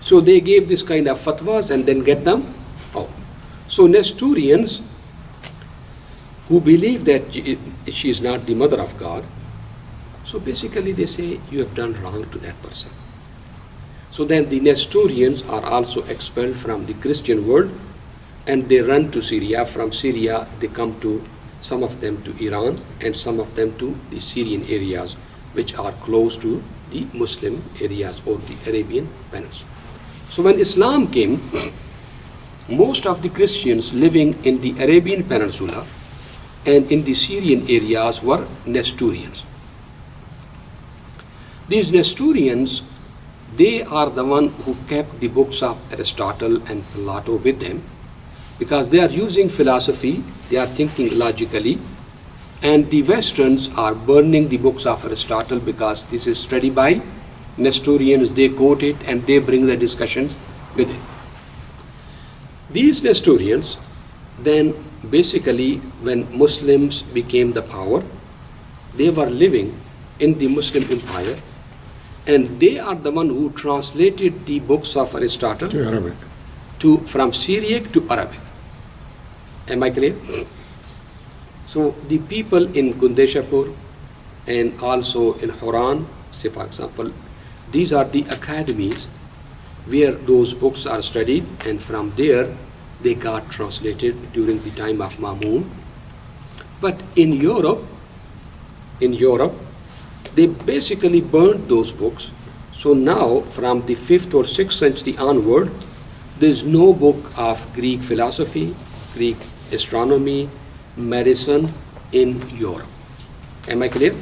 so they gave this kind of fatwas and then get them out. So Nestorians, who believe that she is not the mother of God, so basically they say you have done wrong to that person. So then the Nestorians are also expelled from the Christian world, and they run to Syria. From Syria they come to, some of them to Iran and some of them to the Syrian areas which are close to the Muslim areas or the Arabian Peninsula. So when Islam came, most of the Christians living in the Arabian Peninsula and in the Syrian areas were Nestorians. These Nestorians, they are the one who kept the books of Aristotle and Plato with them, because they are using philosophy, they are thinking logically, and the Westerns are burning the books of Aristotle because this is studied by Nestorians. They quote it and they bring the discussions with it. These Nestorians then basically, when Muslims became the power, they were living in the Muslim empire, and they are the one who translated the books of Aristotle to Arabic, from Syriac to Arabic. Am I clear? So the people in Gundeshapur and also in Horan, say for example, these are the academies where those books are studied, and from there they got translated during the time of Mamun. But in Europe, they basically burned those books. So now from the 5th or 6th century onward, there is no book of Greek philosophy, Greek astronomy, medicine in Europe. Am I clear?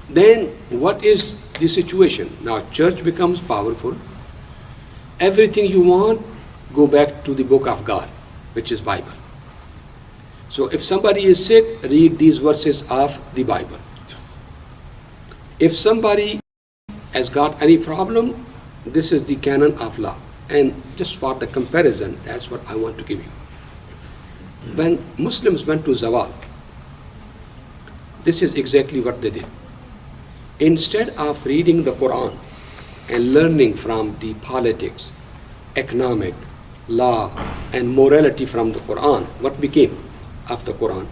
Then what is the situation? Now church becomes powerful. Everything you want, go back to the book of God, which is Bible. So if somebody is sick, read these verses of the Bible. If somebody has got any problem, this is the canon of law. And just for the comparison, that's what I want to give you. When Muslims went to Zawal, this is exactly what they did. Instead of reading the Quran and learning from the politics, economic, law and morality from the Quran, what became of the Quran?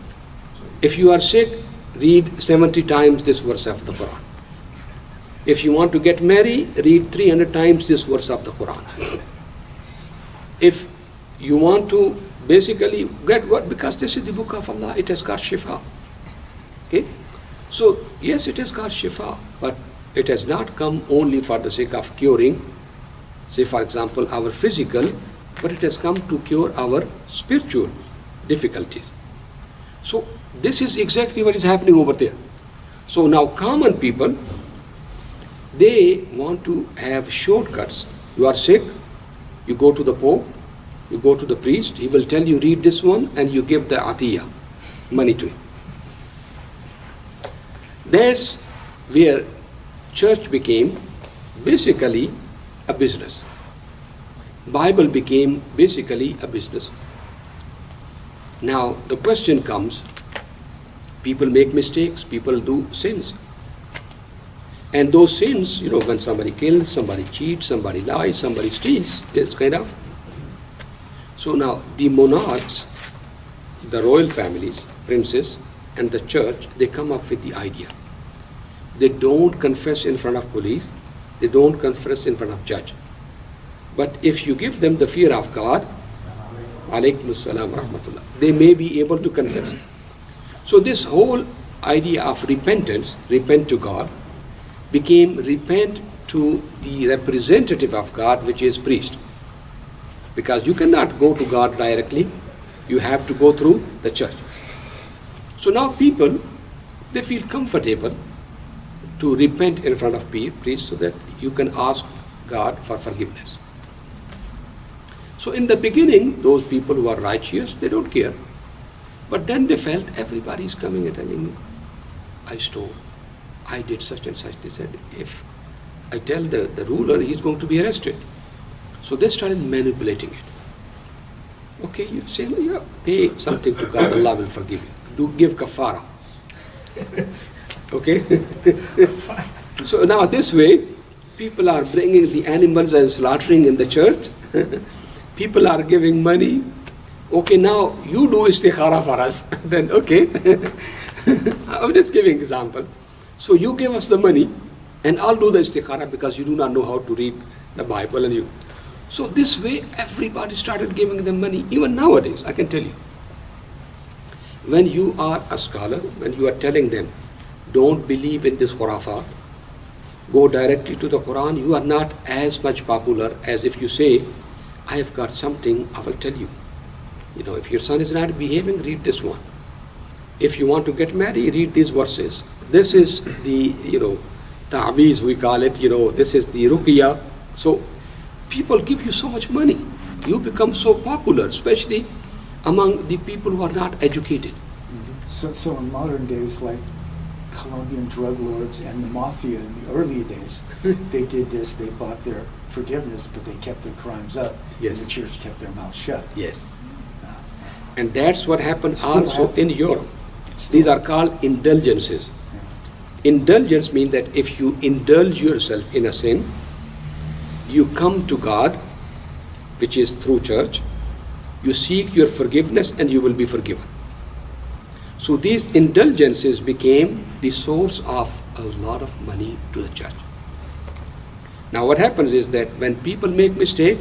If you are sick, read 70 times this verse of the Quran. If you want to get married, read 300 times this verse of the Quran. If you want to basically get what, because this is the book of Allah, it has got shifa. Okay? So, yes, it has got shifa, but it has not come only for the sake of curing, say for example, our physical, but it has come to cure our spiritual difficulties. So, this is exactly what is happening over there. So now common people, they want to have shortcuts. You are sick, you go to the Pope, you go to the priest, he will tell you read this one and you give the atiyah, money to him. That's where church became basically a business. Bible became basically a business. Now the question comes, people make mistakes, people do sins. And those sins, when somebody kills, somebody cheats, somebody lies, somebody steals, this kind of. So now the monarchs, the royal families, princes, and the church, they come up with the idea. They don't confess in front of police, they don't confess in front of judge. But if you give them the fear of God, alaykum assalam rahmatullah, they may be able to confess. So this whole idea of repentance, repent to God, became repent to the representative of God, which is priest. Because you cannot go to God directly, you have to go through the church. So now people, they feel comfortable to repent in front of priest so that you can ask God for forgiveness. So in the beginning, those people who are righteous, they don't care. But then they felt everybody's coming and telling me, I stole, I did such and such. They said, if I tell the ruler, he's going to be arrested. So they started manipulating it. Okay, you say, no, yeah, pay something to God, Allah will forgive you. Do give kafara. Okay? So now this way, people are bringing the animals and slaughtering in the church. People are giving money. Okay, now you do istikhara for us. Then okay. I'm just giving example. So you give us the money and I'll do the istikhara because you do not know how to read the Bible and you. So this way everybody started giving them money. Even nowadays, I can tell you. When you are a scholar, when you are telling them, don't believe in this khurafat, go directly to the Quran, you are not as much popular as if you say, I have got something, I will tell you. If your son is not behaving, read this one. If you want to get married, read these verses. This is the, ta'weez we call it, this is the ruqya. So people give you so much money. You become so popular, especially among the people who are not educated. So in modern days, like Colombian drug lords and the mafia in the early days, they did this, they bought their forgiveness, but they kept their crimes up. Yes. And the church kept their mouth shut. Yes. And that's what happened Still also happen. in Europe. These are called indulgences. Yeah. Indulgence means that if you indulge yourself in a sin, you come to God, which is through church, you seek your forgiveness and you will be forgiven. So these indulgences became the source of a lot of money to the church. Now what happens is that when people make mistake,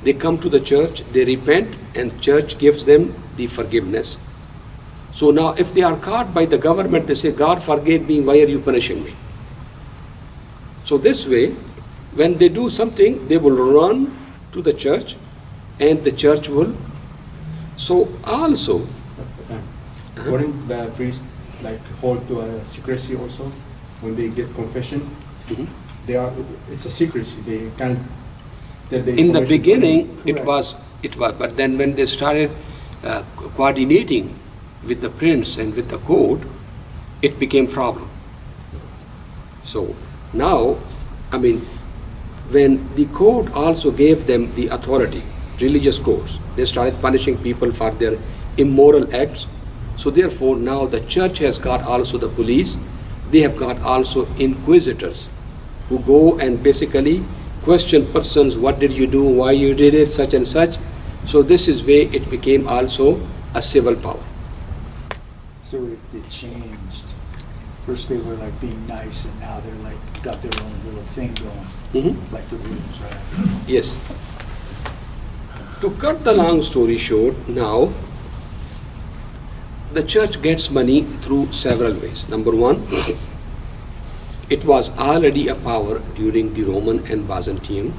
they come to the church, they repent, and church gives them the forgiveness. So now if they are caught by the government, they say, God forgave me, why are you punishing me? So this way, when they do something, they will run to the church and the church will. So also, wouldn't the priest hold to a secrecy also when they get confession? It's a secrecy. They can't. In the beginning, it Correct. was, but then when they started coordinating with the prince and with the court, it became problem. So now, when the court also gave them the authority, religious courts, they started punishing people for their immoral acts. So therefore now the church has got also the police, they have got also inquisitors who go and basically question persons, what did you do, why you did it, such and such. So this is way it became also a civil power. So it changed. First they were like being nice, and now they're like got their own little thing going, like the rulers, right? Yes. To cut the long story short, now the church gets money through several ways. Number one, it was already a power during the Roman and Byzantine,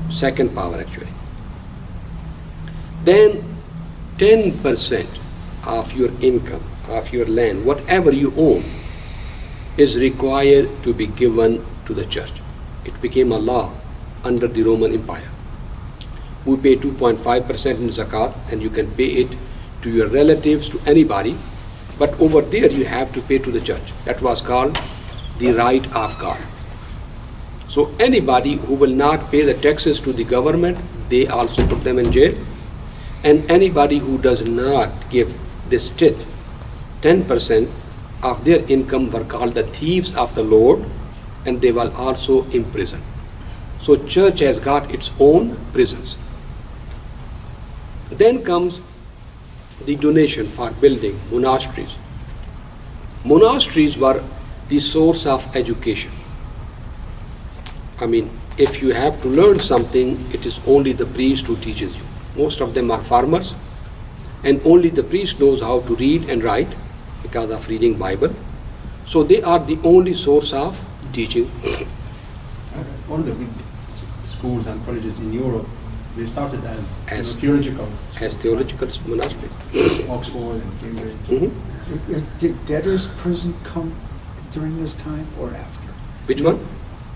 second power actually. Then 10% of your income, of your land, whatever you own, is required to be given to the church. It became a law under the Roman Empire. We pay 2.5% in zakat, and you can pay it to your relatives, to anybody, but over there you have to pay to the church. That was called the right of God. So anybody who will not pay the taxes to the government, they also put them in jail. And anybody who does not give this tithe, 10% of their income, were called the thieves of the Lord, and they were also imprisoned. So church has got its own prisons. Then comes the donation for building monasteries. Monasteries were the source of education. I mean, if you have to learn something, it is only the priest who teaches you. Most of them are farmers, and only the priest knows how to read and write because of reading Bible. So they are the only source of teaching. All the big schools and colleges in Europe, they started as theological monasteries. Oxford and Cambridge. Did debtors' prison come during this time or after? Which one?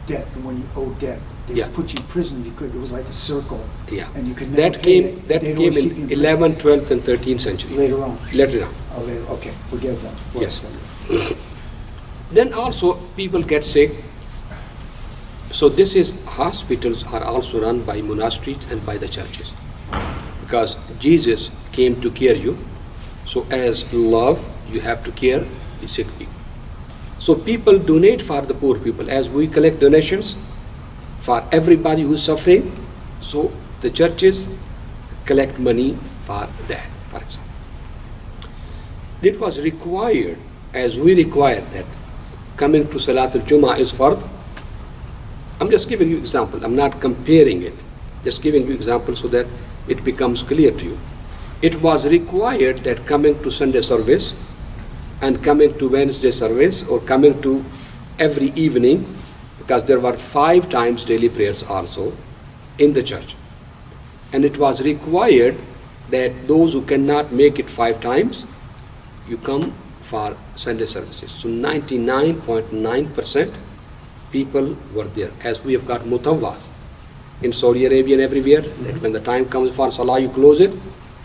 Debt, when you owe debt, they Yeah. put you in prison because it was like a circle. Yeah. And you could never That pay came it. that They'd came always keep you in prison. 11th, 12th, and 13th century. Later on. Later on. Oh, later, okay, forgive them. Yes. Then also people get sick. So this is, hospitals are also run by monasteries and by the churches, because Jesus came to care you. So as love, you have to care the sick people. So people donate for the poor people, as we collect donations for everybody who's suffering. So the churches collect money for that, for example. It was required, as we require that coming to Salatul Jummah is fard. I'm just giving you example. I'm not comparing it. Just giving you example so that it becomes clear to you. It was required that coming to Sunday service and coming to Wednesday service or coming to every evening, because there were 5 times daily prayers also in the church. And it was required that those who cannot make it 5 times, you come for Sunday services. So 99.9% people were there. As we have got mutawwas in Saudi Arabia and everywhere, that when the time comes for Salah, you close it.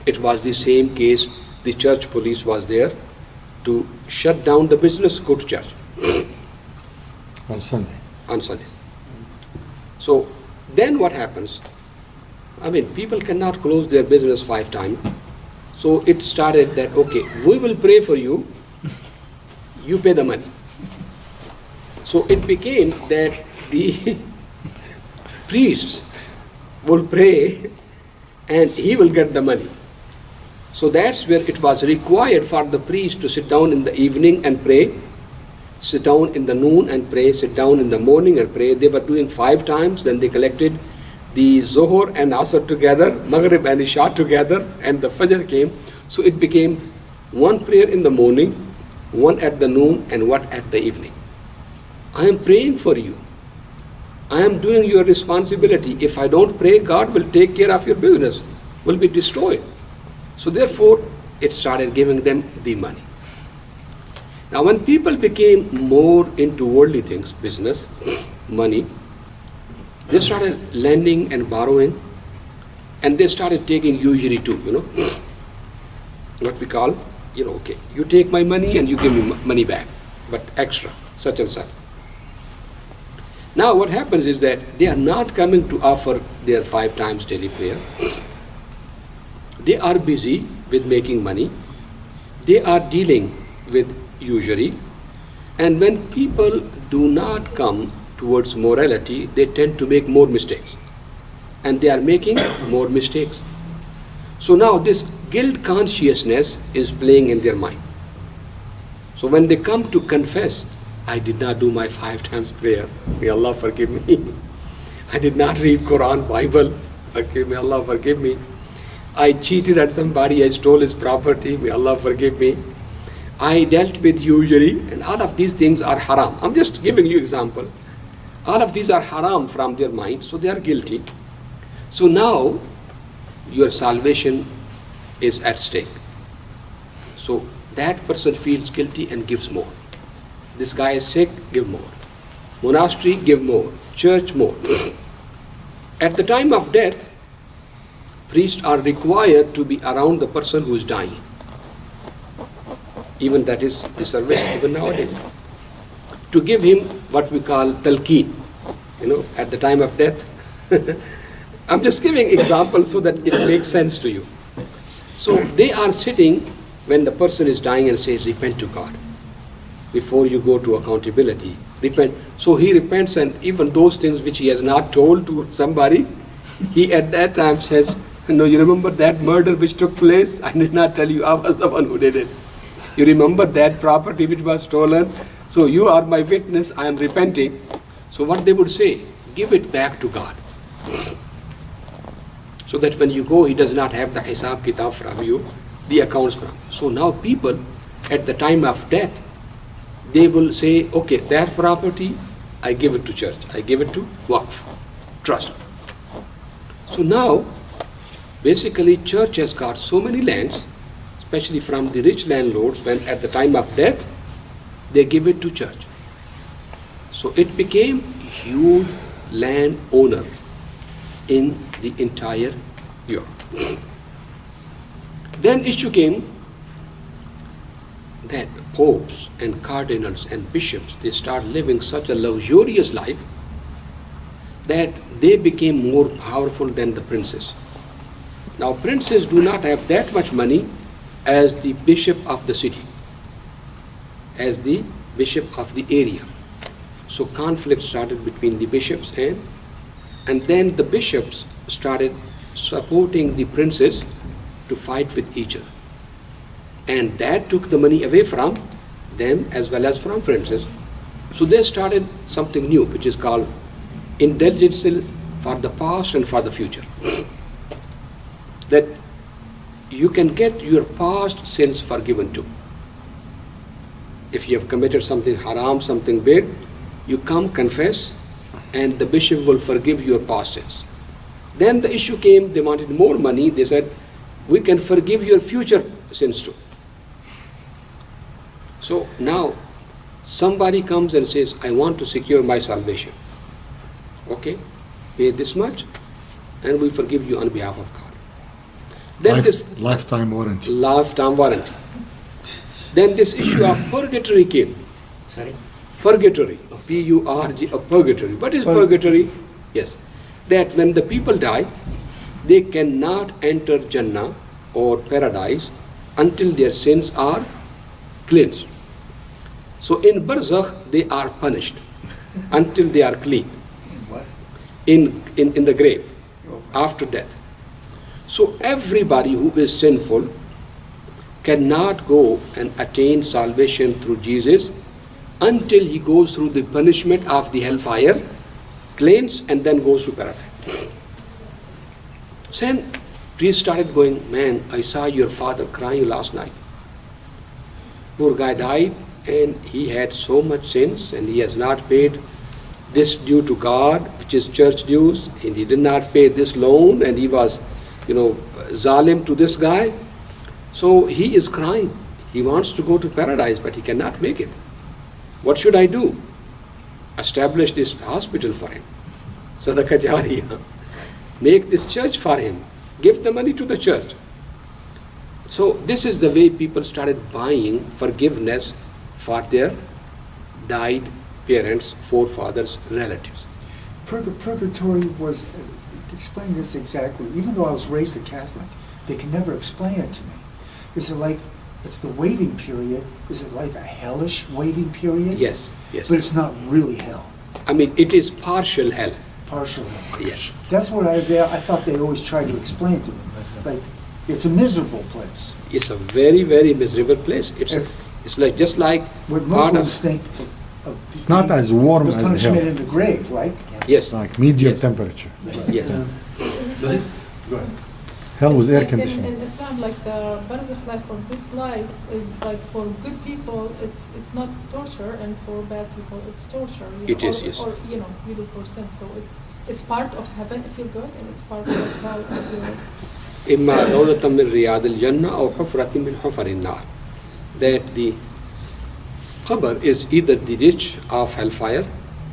It was the same case. The church police was there to shut down the business, go to church On Sunday. on Sunday. So then what happens? I mean, people cannot close their business 5 times. So it started that, okay, we will pray for you, you pay the money. So it became that the priests will pray and he will get the money. So that's where it was required for the priest to sit down in the evening and pray, sit down in the noon and pray, sit down in the morning and pray. They were doing 5 times, then they collected the Zohar and Asr together, Maghrib and Isha together, and the Fajr came. So it became 1 prayer in the morning, 1 at the noon, and 1 at the evening. I am praying for you. I am doing your responsibility. If I don't pray, God will take care of your business, will be destroyed. So therefore, it started giving them the money. Now when people became more into worldly things, business, money, they started lending and borrowing, and they started taking usury too, what we call, okay, you take my money and you give me money back, but extra, such and such. Now what happens is that they are not coming to offer their 5 times daily prayer. They are busy with making money. They are dealing with usury. And when people do not come towards morality, they tend to make more mistakes. And they are making more mistakes. So now this guilt consciousness is playing in their mind. So when they come to confess, I did not do my 5 times prayer, may Allah forgive me. I did not read Quran, Bible, okay, may Allah forgive me. I cheated at somebody, I stole his property, may Allah forgive me. I dealt with usury, and all of these things are haram. I'm just giving you example. All of these are haram from their mind, so they are guilty. So now your salvation is at stake. So that person feels guilty and gives more. This guy is sick, give more. Monastery, give more. Church, more. At the time of death, priests are required to be around the person who is dying. Even that is the service even nowadays. To give him what we call talqeen, at the time of death. I'm just giving examples so that it makes sense to you. So they are sitting when the person is dying and says, repent to God. Before you go to accountability, repent. So he repents, and even those things which he has not told to somebody, he at that time says, no, you remember that murder which took place? I did not tell you, I was the one who did it. You remember that property which was stolen? So you are my witness, I am repenting. So what they would say, give it back to God. So that when you go, he does not have the hisab kitab from you, the accounts from you. So now people, at the time of death, they will say, okay, that property, I give it to church, I give it to Waqf, trust. So now, basically church has got so many lands, especially from the rich landlords, when at the time of death, they give it to church. So it became huge land owner in the entire Europe. Then issue came that popes and cardinals and bishops, they start living such a luxurious life that they became more powerful than the princes. Now princes do not have that much money as the bishop of the city, as the bishop of the area. So conflict started between the bishops, and then the bishops started supporting the princes to fight with each other. And that took the money away from them as well as from princes. So they started something new, which is called indulgences for the past and for the future. That you can get your past sins forgiven too. If you have committed something haram, something big, you come confess and the bishop will forgive your past sins. Then the issue came, they wanted more money. They said, we can forgive your future sins too. So now somebody comes and says, I want to secure my salvation. Okay, pay this much and we forgive you on behalf of God. Then Lifetime warranty. Lifetime warranty. Then this issue of purgatory came. Sorry? Purgatory, P-U-R-G, purgatory. What is purgatory? Yes, that when the people die, they cannot enter Jannah or paradise until their sins are cleansed. So in Barzakh, they are punished until they are clean. What? In the grave, after death. So everybody who is sinful cannot go and attain salvation through Jesus until he goes through the punishment of the hellfire, cleansed, and then goes to paradise. So then priest started going, man, I saw your father crying last night. Poor guy died and he had so much sins and he has not paid this due to God, which is church dues, and he did not pay this loan, and he was, zalim to this guy. So he is crying. He wants to go to paradise, but he cannot make it. What should I do? Establish this hospital for him. Sadaqah Jariyah. Make this church for him. Give the money to the church. So this is the way people started buying forgiveness for their died parents, forefathers, relatives. Purgatory was, explain this exactly. Even though I was raised a Catholic, they can never explain it to me. Is it like, it's the waiting period, is it like a hellish waiting period? Yes, yes. But it's not really hell. I mean, it is partial hell. Partial. Yes. That's what I thought they always tried to explain to me. Like, it's a miserable place. It's a very, very miserable place. It's like just like What part Muslims of, think of It's not as warm the as punishment hell. in the grave, like. yes, Like medium Yes. temperature. yes. Does it? Go ahead. Hell with It's air like conditioning. In Islam, like the barzakh life for this life is like for good people, it's not torture, and for bad people, it's torture. It is, or, yes. Or you do for sin, so it's part of heaven if you're good, and it's part of hell if you're. إما روضة من رياض الجنة أو حفرة من حفر النار. That the qabr is either the ditch of hellfire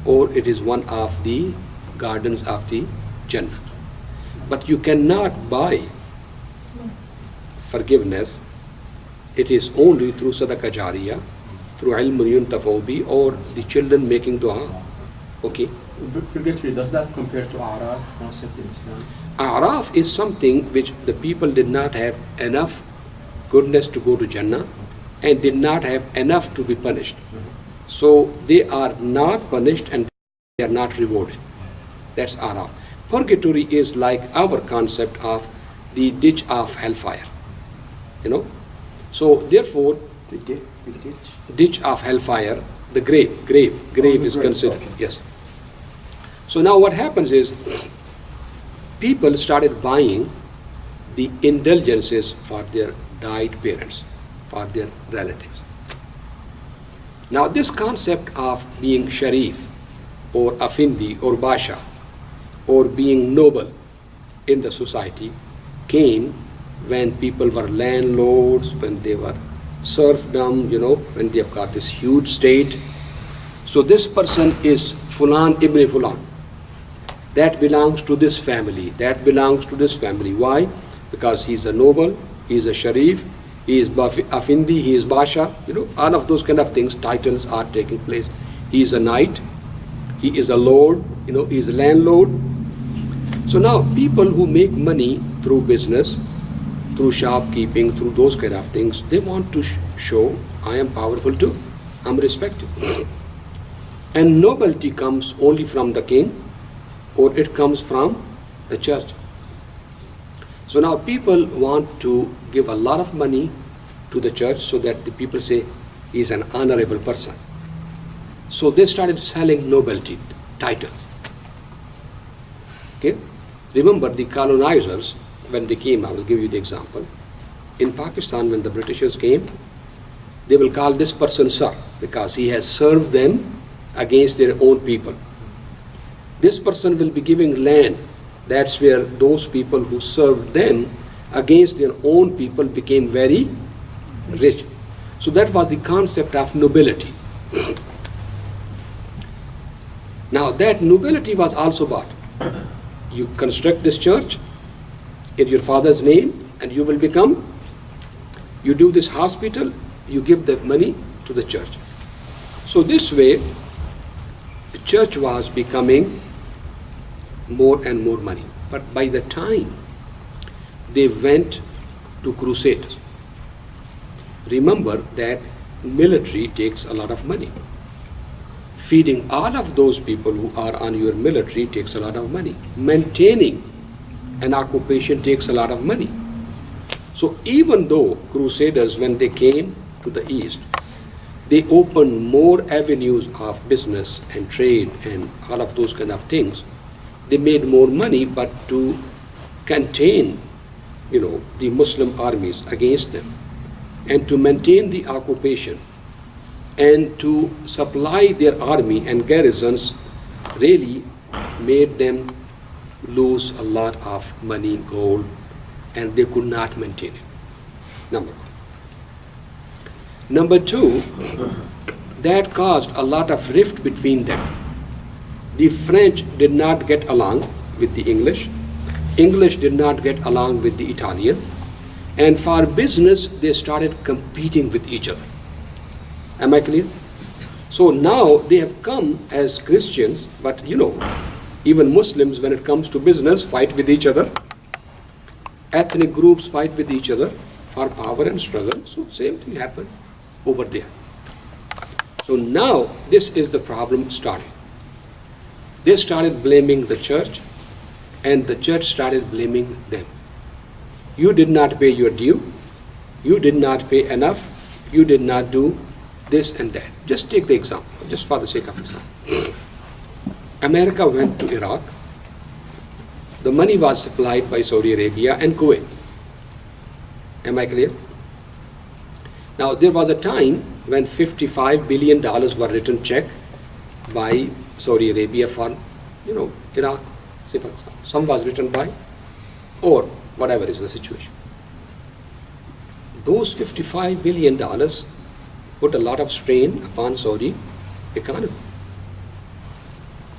or it is one of the gardens of the Jannah. But you cannot buy forgiveness. It is only through sadaqah jariyah, through ilm yuntafaw bi, or the children making dua. Okay. Purgatory, does that compare to A'raf concept in Islam? A'raf is something which the people did not have enough goodness to go to Jannah and did not have enough to be punished. So they are not punished and they are not rewarded. That's A'raf. Purgatory is like our concept of the ditch of hellfire. You know? So therefore, The ditch. ditch of hellfire, the grave the is grave, considered, okay. yes. So now what happens is, people started buying the indulgences for their died parents, for their relatives. Now this concept of being sharif, or afindi, or basha, or being noble in the society came when people were landlords, when they were serfdom, when they have got this huge state. So this person is Fulan ibn Fulan. That belongs to this family, that belongs to this family. Why? Because he's a noble, he's a sharif, he is afindi, he is basha, all of those kind of things, titles are taking place. He is a knight, he is a lord, he is a landlord. So now people who make money through business, through shopkeeping, through those kind of things, they want to show, I am powerful too, I'm respected. And nobility comes only from the king, or it comes from the church. So now people want to give a lot of money to the church so that the people say he's an honorable person. So they started selling nobility titles. Okay? Remember the colonizers, when they came, I will give you the example. In Pakistan, when the Britishers came, they will call this person sir because he has served them against their own people. This person will be giving land. That's where those people who served them against their own people became very rich. So that was the concept of nobility. Now that nobility was also bought. You construct this church in your father's name and you will become, you do this hospital, you give the money to the church. So this way, the church was becoming more and more money. But by the time they went to crusades, remember that military takes a lot of money. Feeding all of those people who are on your military takes a lot of money. Maintaining an occupation takes a lot of money. So even though crusaders, when they came to the east, they opened more avenues of business and trade and all of those kind of things, they made more money, but to contain, the Muslim armies against them, and to maintain the occupation, and to supply their army and garrisons, really made them lose a lot of money, gold, and they could not maintain it. Number one. Number two, that caused a lot of rift between them. The French did not get along with the English. English did not get along with the Italian. And for business, they started competing with each other. Am I clear? So now they have come as Christians, but even Muslims, when it comes to business, fight with each other. Ethnic groups fight with each other for power and struggle. So same thing happened over there. So now this is the problem starting. They started blaming the church, and the church started blaming them. You did not pay your due, you did not pay enough, you did not do this and that. Just take the example, just for the sake of example. America went to Iraq. The money was supplied by Saudi Arabia and Kuwait. Am I clear? Now, there was a time when $55 billion were written check by Saudi Arabia for, Iraq, say for example. Some was written by, or whatever is the situation. Those $55 billion put a lot of strain upon Saudi economy.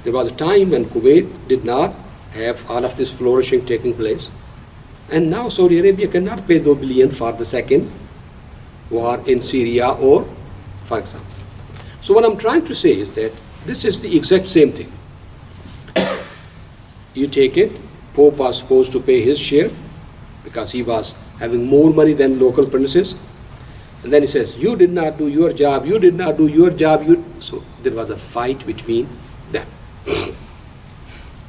There was a time when Kuwait did not have all of this flourishing taking place, and now Saudi Arabia cannot pay those billion for the second war in Syria or, for example. So what I'm trying to say is that this is the exact same thing. You take it, Pope was supposed to pay his share because he was having more money than local princes. And then he says, you did not do your job, you did not do your job. So there was a fight between them.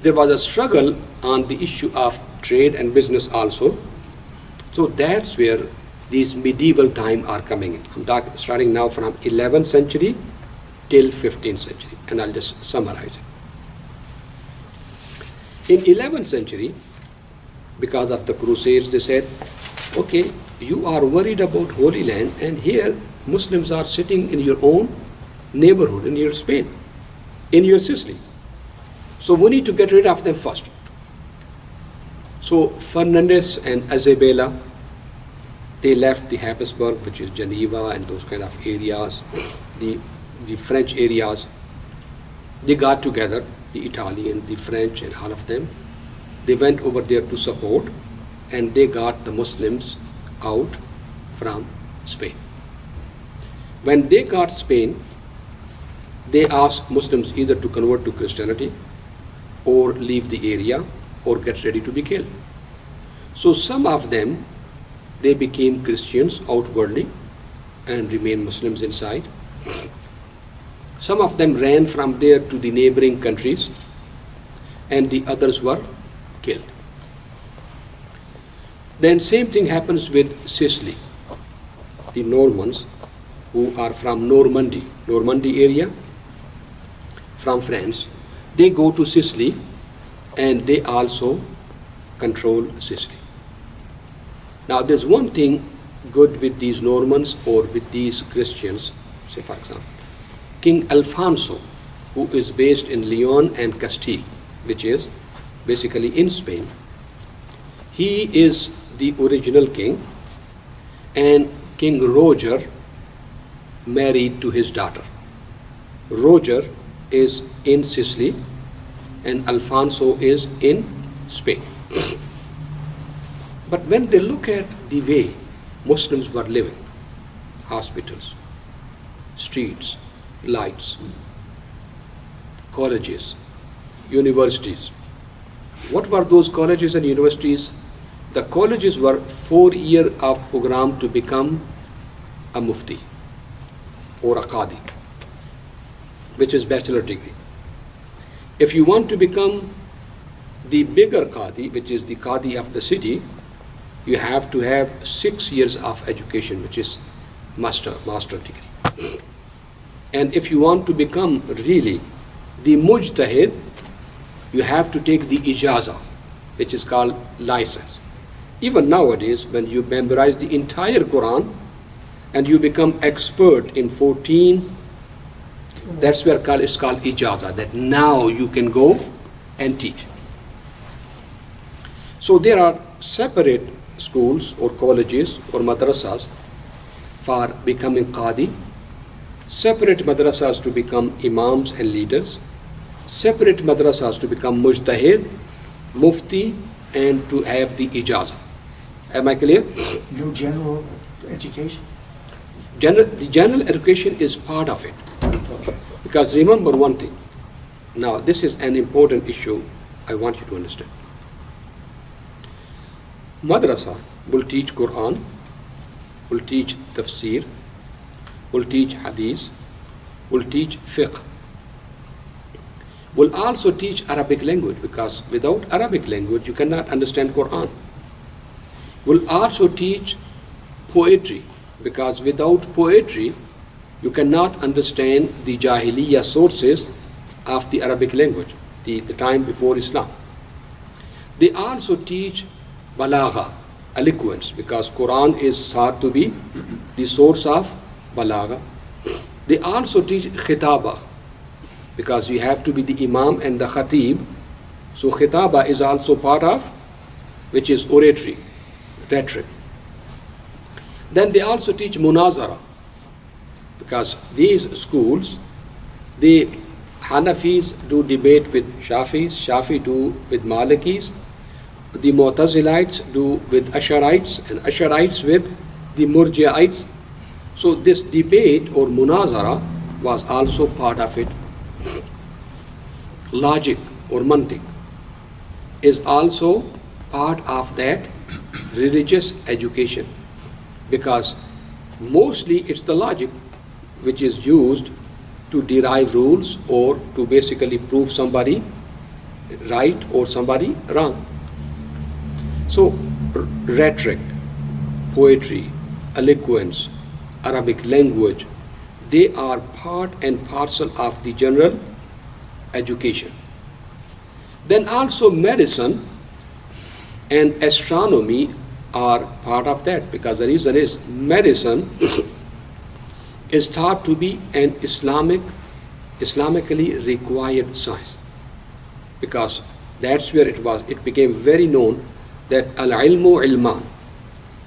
There was a struggle on the issue of trade and business also. So that's where these medieval times are coming in. I'm starting now from 11th century till 15th century, and I'll just summarize it. In 11th century, because of the Crusades, they said, okay, you are worried about Holy Land, and here Muslims are sitting in your own neighborhood, in your Spain, in your Sicily. So we need to get rid of them first. So Fernandez and Isabella, they left the Habsburg, which is Geneva and those kind of areas, the French areas. They got together, the Italian, the French, and all of them. They went over there to support, and they got the Muslims out from Spain. When they got Spain, they asked Muslims either to convert to Christianity or leave the area or get ready to be killed. So some of them, they became Christians outwardly and remained Muslims inside. Some of them ran from there to the neighboring countries, and the others were killed. Then same thing happens with Sicily. The Normans, who are from Normandy area, from France, they go to Sicily and they also control Sicily. Now there's one thing good with these Normans or with these Christians, say for example, King Alfonso, who is based in Leon and Castile, which is basically in Spain. He is the original king, and King Roger married to his daughter. Roger is in Sicily and Alfonso is in Spain. But when they look at the way Muslims were living, hospitals, streets, lights, colleges, universities. What were those colleges and universities? The colleges were 4-year of program to become a mufti or a qadi, which is bachelor degree. If you want to become the bigger qadi, which is the qadi of the city, you have to have 6 years of education, which is master degree. And if you want to become really the mujtahid, you have to take the ijaza, which is called license. Even nowadays, when you memorize the entire Quran and you become expert in 14, that's where it's called ijaza, that now you can go and teach. So there are separate schools or colleges or madrasas for becoming qadi, separate madrasas to become imams and leaders, separate madrasas to become mujtahid, mufti, and to have the ijaza. Am I clear? No general education? The general education is part of it. Because remember one thing. Now, this is an important issue I want you to understand. Madrasa will teach Quran, will teach tafsir, will teach hadith, will teach fiqh. will also teach Arabic language, because without Arabic language you cannot understand Quran. Will also teach poetry, because without poetry you cannot understand the Jahiliyyah sources of the Arabic language, the time before Islam. They also teach balagha, eloquence, because Quran is thought to be the source of balagha. They also teach khitaba, because you have to be the imam and the khatib. So khitaba is also part of, which is oratory, rhetoric. Then they also teach munazara, because these schools, the Hanafis do debate with Shafis, Shafi do with Malikis, the Mu'tazilites do with Asharites, and Asharites with the Murji'ites. So this debate or munazara was also part of it. Logic or mantiq is also part of that religious education, because mostly it's the logic which is used to derive rules or to basically prove somebody right or somebody wrong. So rhetoric, poetry, eloquence, Arabic language, they are part and parcel of the general education. Then also medicine and astronomy are part of that, because the reason is medicine is thought to be an Islamically required science, because that's where it became very known that al-ilmu ilman,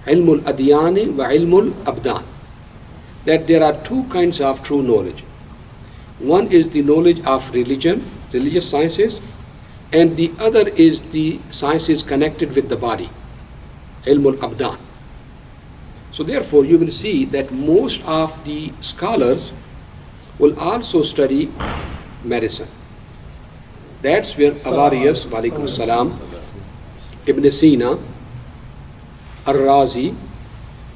ilmul adyani wa ilmul abdan, that there are two kinds of true knowledge. One is the knowledge of religion, religious sciences, and the other is the sciences connected with the body, ilmul abdan. So therefore you will see that most of the scholars will also study medicine. That's where Avariyas, walaikum salam, Ibn Sina, Ar-Razi,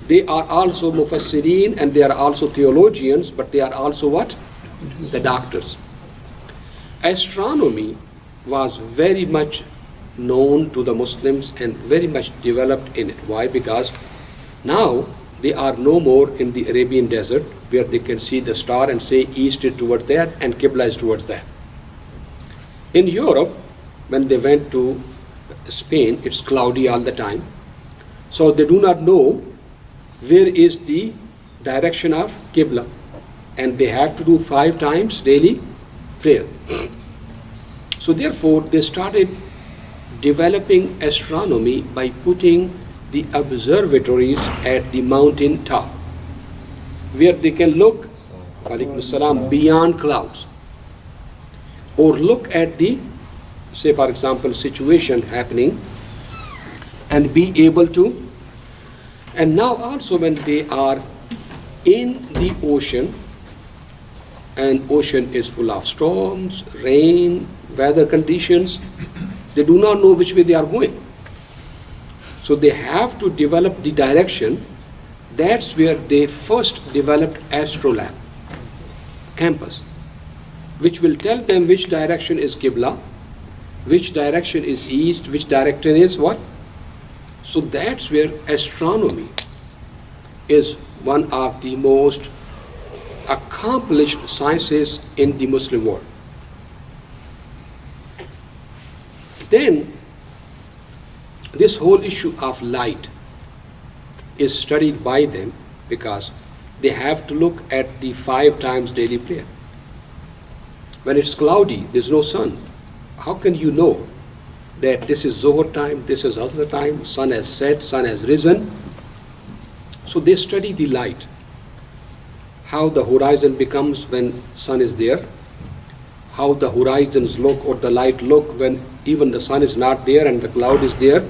they are also mufassirin and they are also theologians, but they are also what? The doctors. Astronomy was very much known to the Muslims and very much developed in it. Why? Because now they are no more in the Arabian desert where they can see the star and say east is towards that and Qibla is towards that. In Europe, when they went to Spain, it's cloudy all the time. So they do not know where is the direction of Qibla, and they have to do 5 times daily prayer. So therefore they started developing astronomy by putting the observatories at the mountain top, where they can look, walaikum salam, beyond clouds, or look at the, say for example, situation happening and be able to. And now also when they are in the ocean, and ocean is full of storms, rain, weather conditions, they do not know which way they are going. So they have to develop the direction. That's where they first developed Astrolab campus, which will tell them which direction is Qibla, which direction is east, which direction is what. So that's where astronomy is one of the most accomplished sciences in the Muslim world. Then this whole issue of light is studied by them, because they have to look at the 5 times daily prayer. When it's cloudy, there's no sun, how can you know that this is Zohar time, this is Asr time, sun has set, sun has risen? So they study the light, how the horizon becomes when sun is there, how the horizons look or the light look when even the sun is not there and the cloud is there.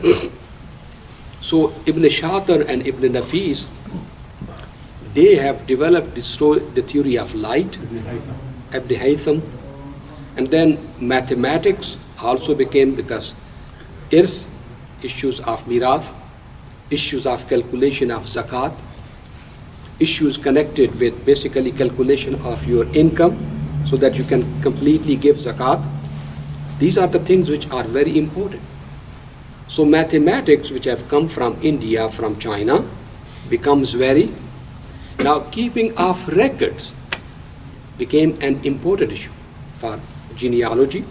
So Ibn Shatir and Ibn Nafis, they have developed the theory of light, Ibn Haytham, and then mathematics also became, because irs, issues of mirath, issues of calculation of zakat, issues connected with basically calculation of your income so that you can completely give zakat. These are the things which are very important. So mathematics, which have come from India, from China, becomes very. Now keeping of records became an important issue for genealogy,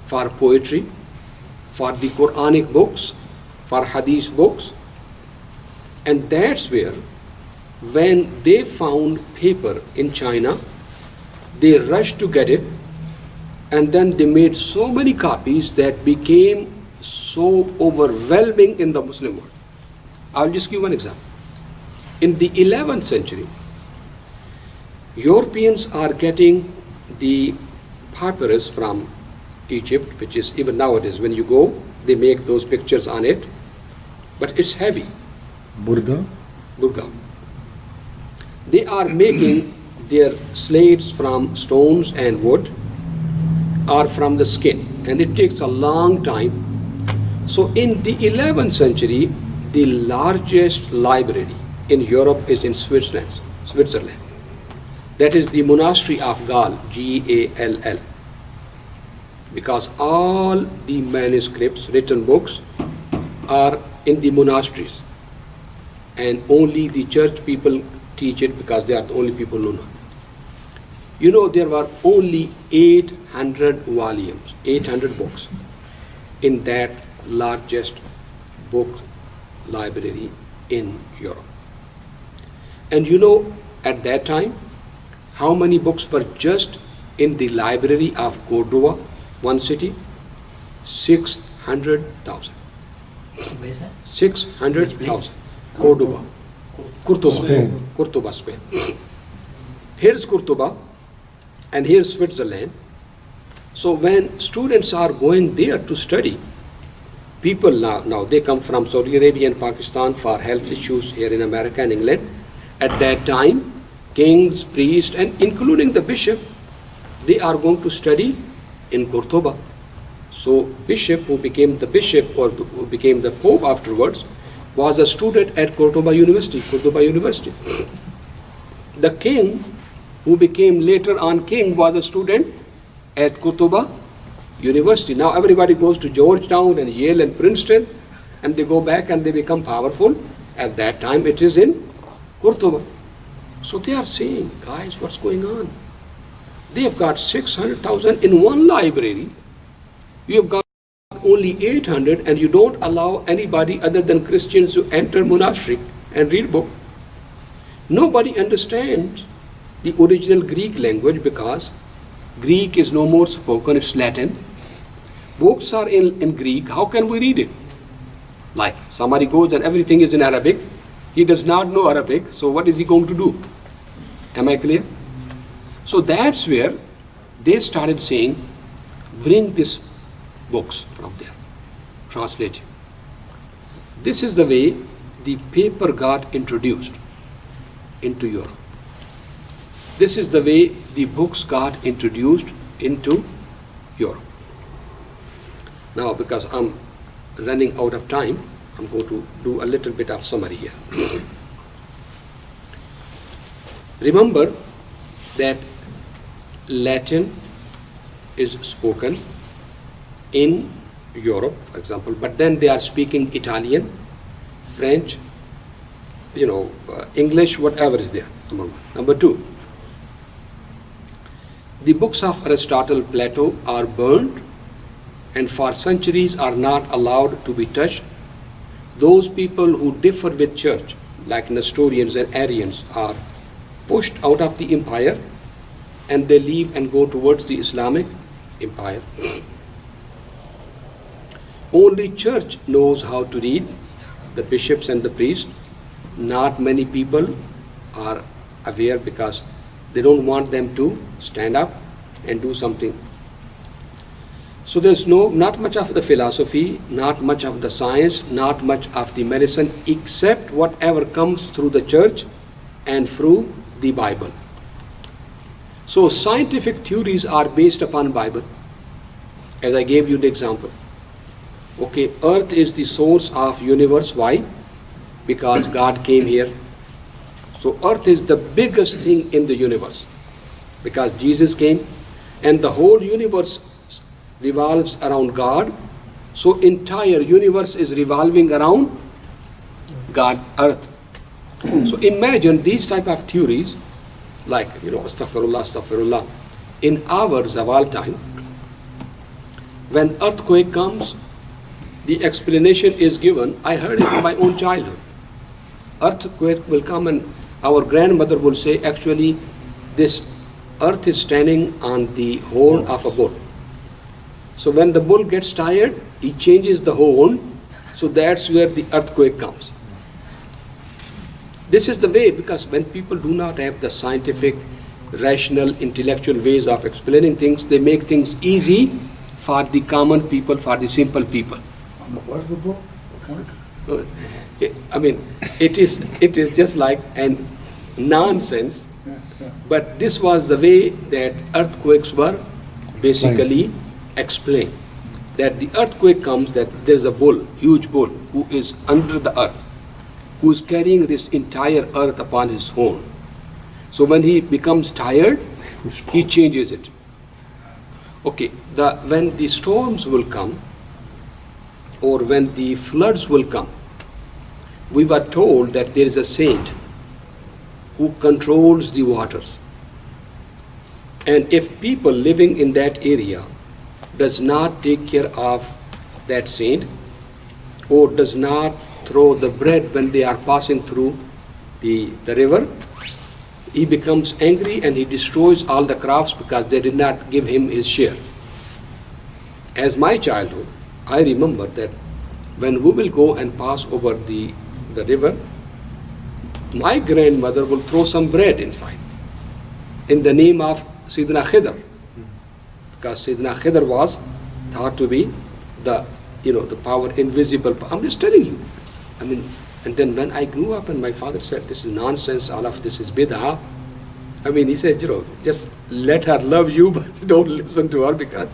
for poetry, for the Quranic books, for Hadith books. And that's where, when they found paper in China, they rushed to get it, and then they made so many copies that became so overwhelming in the Muslim world. I'll just give one example. In the 11th century, Europeans are getting the papyrus from Egypt, which is even nowadays, when you go, they make those pictures on it, but it's heavy. Burda? Durga. They are making their slates from stones and wood or from the skin, and it takes a long time. So in the 11th century, the largest library in Europe is in Switzerland. That is the monastery of Gall, Gall, because all the manuscripts, written books, are in the monasteries, and only the church people teach it because they are the only people who know. You know, there were only 800 volumes, 800 books in that largest book library in Europe. And you know, at that time, how many books were just in the library of Cordova, one city? 600,000. Where is that? 600,000. Cordova. Spain. Cordoba, Spain. Here's Cordoba, and here's Switzerland. So when students are going there to study, people now they come from Saudi Arabia and Pakistan for health issues here in America and England. At that time, kings, priests, and including the bishop, they are going to study in Cordoba. So bishop, who became the bishop or who became the pope afterwards, was a student at Cordoba University. The king, who became later on king, was a student at Cordoba University. Now everybody goes to Georgetown and Yale and Princeton, and they go back and they become powerful. At that time it is in Cordoba. So they are saying, guys, what's going on? They have got 600,000 in one library. You have got only 800, and you don't allow anybody other than Christians to enter monastery and read book. Nobody understands the original Greek language because Greek is no more spoken, it's Latin. Books are in Greek, how can we read it? Like somebody goes and everything is in Arabic, he does not know Arabic, so what is he going to do? Am I clear? So that's where they started saying, bring these books from there, translate it. This is the way the paper got introduced into Europe. This is the way the books got introduced into Europe. Now, because I'm running out of time, I'm going to do a little bit of summary here. Remember that Latin is spoken in Europe, for example, but then they are speaking Italian, French, English, whatever is there, number one. Number two, the books of Aristotle, Plato are burned and for centuries are not allowed to be touched. Those people who differ with church, like Nestorians and Arians, are pushed out of the empire and they leave and go towards the Islamic empire. Only church knows how to read, the bishops and the priests. Not many people are aware because they don't want them to stand up and do something. So there's not much of the philosophy, not much of the science, not much of the medicine, except whatever comes through the church and through the Bible. So scientific theories are based upon Bible, as I gave you the example. Okay, earth is the source of universe. Why? Because God came here. So earth is the biggest thing in the universe because Jesus came, and the whole universe revolves around God, so entire universe is revolving around God, earth. So imagine these type of theories, like, astaghfirullah, astaghfirullah. In our Zawal time, when earthquake comes, the explanation is given. I heard it in my own childhood. Earthquake will come and our grandmother will say, actually, this earth is standing on the horn of a bull. So when the bull gets tired, he changes the horn, so that's where the earthquake comes. This is the way, because when people do not have the scientific, rational, intellectual ways of explaining things, they make things easy for the common people, for the simple people. On the what of the bull? The horn? I mean, it is just like an nonsense, Yeah, yeah. but this was the way that earthquakes were basically explained. That the earthquake comes, that there's a bull, huge bull, who is under the earth, who is carrying this entire earth upon his horn. So when he becomes tired, he changes it. Okay, when the storms will come, or when the floods will come, we were told that there is a saint who controls the waters. And if people living in that area does not take care of that saint, or does not throw the bread when they are passing through the river, he becomes angry and he destroys all the crops because they did not give him his share. As my childhood, I remember that when we will go and pass over the river, my grandmother will throw some bread inside in the name of Sayyidina Khidr, because Sayyidina Khidr was thought to be the power, invisible. I'm just telling you. I mean, and then when I grew up and my father said, this is nonsense, all of this is bid'ah. I mean, he said, just let her love you, but don't listen to her, because,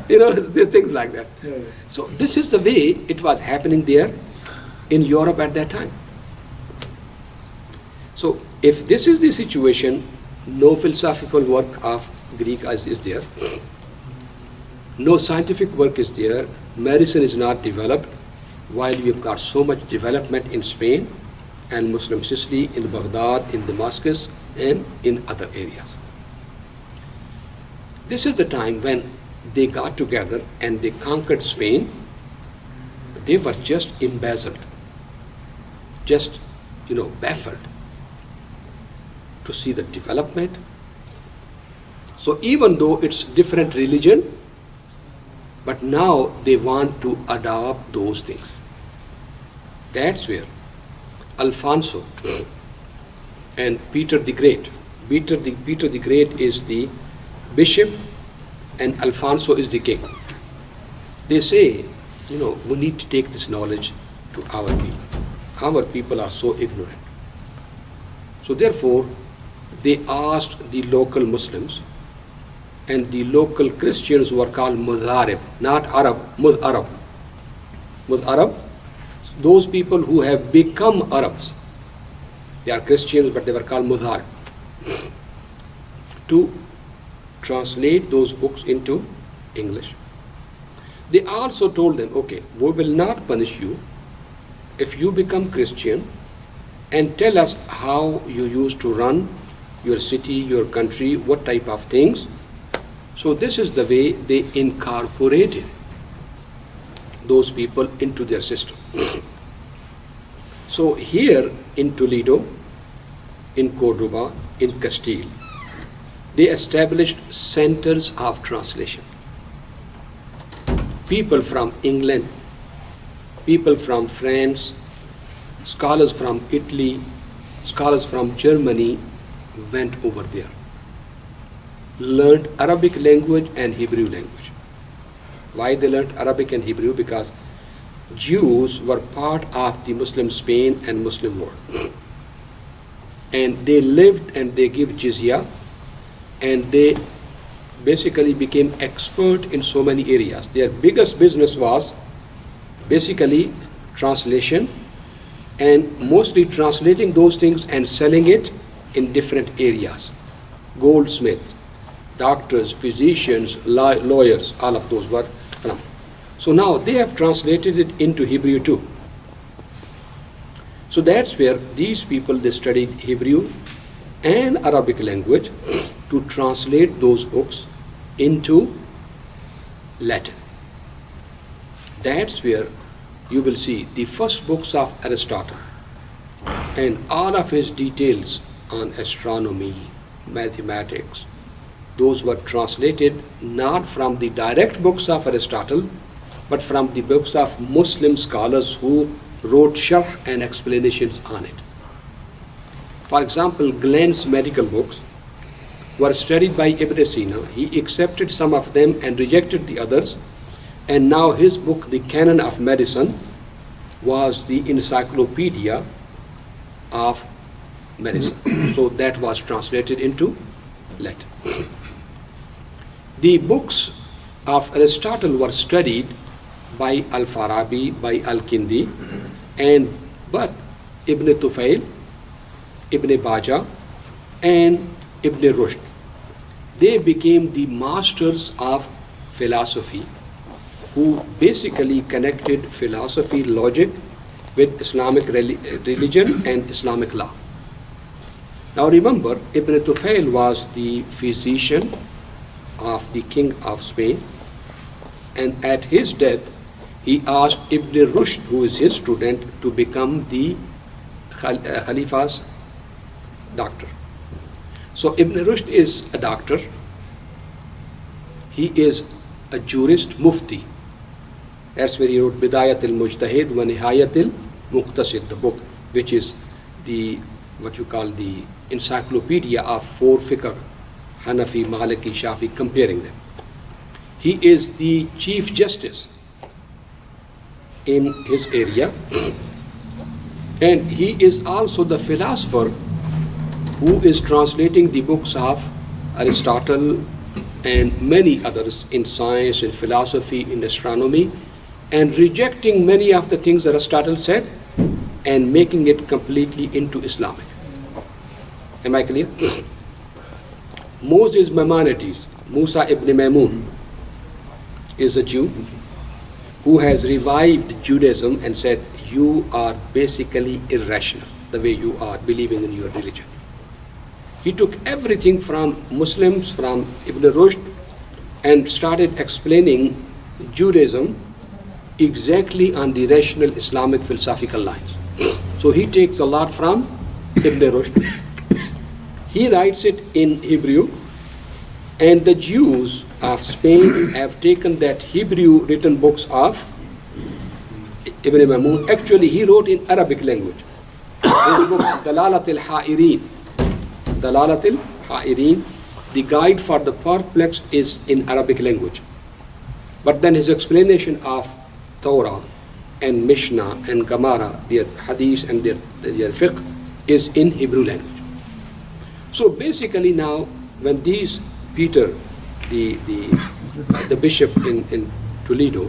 there are things like that. Yeah, yeah. So this is the way it was happening there in Europe at that time. So if this is the situation, no philosophical work of Greek is there, no scientific work is there, medicine is not developed, while you've got so much development in Spain and Muslim Sicily, in Baghdad, in Damascus, and in other areas. This is the time when they got together and they conquered Spain. They were just embezzled, just, baffled to see the development. So even though it's different religion, but now they want to adopt those things. That's where Alfonso and Peter the Great. Peter the Great is the bishop and Alfonso is the king. They say, we need to take this knowledge to our people. Our people are so ignorant. So therefore, they asked the local Muslims and the local Christians who are called Mudharib, not Arab, Mudharab. Mudharab, those people who have become Arabs. They are Christians, but they were called Mudharib. To translate those books into English. They also told them, okay, we will not punish you if you become Christian and tell us how you used to run your city, your country, what type of things. So this is the way they incorporated those people into their system. So here in Toledo, in Cordoba, in Castile, they established centers of translation. People from England, people from France, scholars from Italy, scholars from Germany went over there, learned Arabic language and Hebrew language. Why they learned Arabic and Hebrew? Because Jews were part of the Muslim Spain and Muslim world. And they lived and they give jizya, and they basically became expert in so many areas. Their biggest business was basically translation, and mostly translating those things and selling it in different areas. Goldsmiths, doctors, physicians, lawyers, all of those were from. So now they have translated it into Hebrew too. So that's where these people, they studied Hebrew and Arabic language to translate those books into Latin. That's where you will see the first books of Aristotle and all of his details on astronomy, mathematics, those were translated not from the direct books of Aristotle, but from the books of Muslim scholars who wrote sharh and explanations on it. For example, Glen's medical books were studied by Ibn Sina. He accepted some of them and rejected the others, and now his book, The Canon of Medicine, was the encyclopedia of medicine. So that was translated into Latin. The books of Aristotle were studied by Al-Farabi, by Al-Kindi, but Ibn Tufail, Ibn Baja, and Ibn Rushd, they became the masters of philosophy, who basically connected philosophy, logic with Islamic religion and Islamic law. Now remember, Ibn Tufail was the physician of the king of Spain, and at his death he asked Ibn Rushd, who is his student, to become the Khalifa's doctor. So Ibn Rushd is a doctor, he is a jurist, mufti. That's where he wrote Bidayat al-Mujtahid wa Nihayat al-Muqtasid, the book which is the, what you call the encyclopedia of four fiqh, Hanafi, Maliki, Shafi, comparing them. He is the chief justice in his area, and he is also the philosopher who is translating the books of Aristotle and many others in science, in philosophy, in astronomy, and rejecting many of the things Aristotle said and making it completely into Islamic. Am I clear? Moses Maimonides, Musa ibn Maimun, is a Jew who has revived Judaism and said, you are basically irrational the way you are believing in your religion. He took everything from Muslims, from Ibn Rushd, and started explaining Judaism exactly on the rational Islamic philosophical lines. So he takes a lot from Ibn Rushd. He writes it in Hebrew, and the Jews of Spain have taken that Hebrew written books of Ibn Maimun. Actually, he wrote in Arabic language. His book, Dalalat al-Ha'ireen. Dalalat al-Ha'ireen, the guide for the perplexed, is in Arabic language. But then his explanation of Torah and Mishnah and Gemara, their Hadith and their fiqh, is in Hebrew language. So basically now, when these Peter, the bishop in Toledo,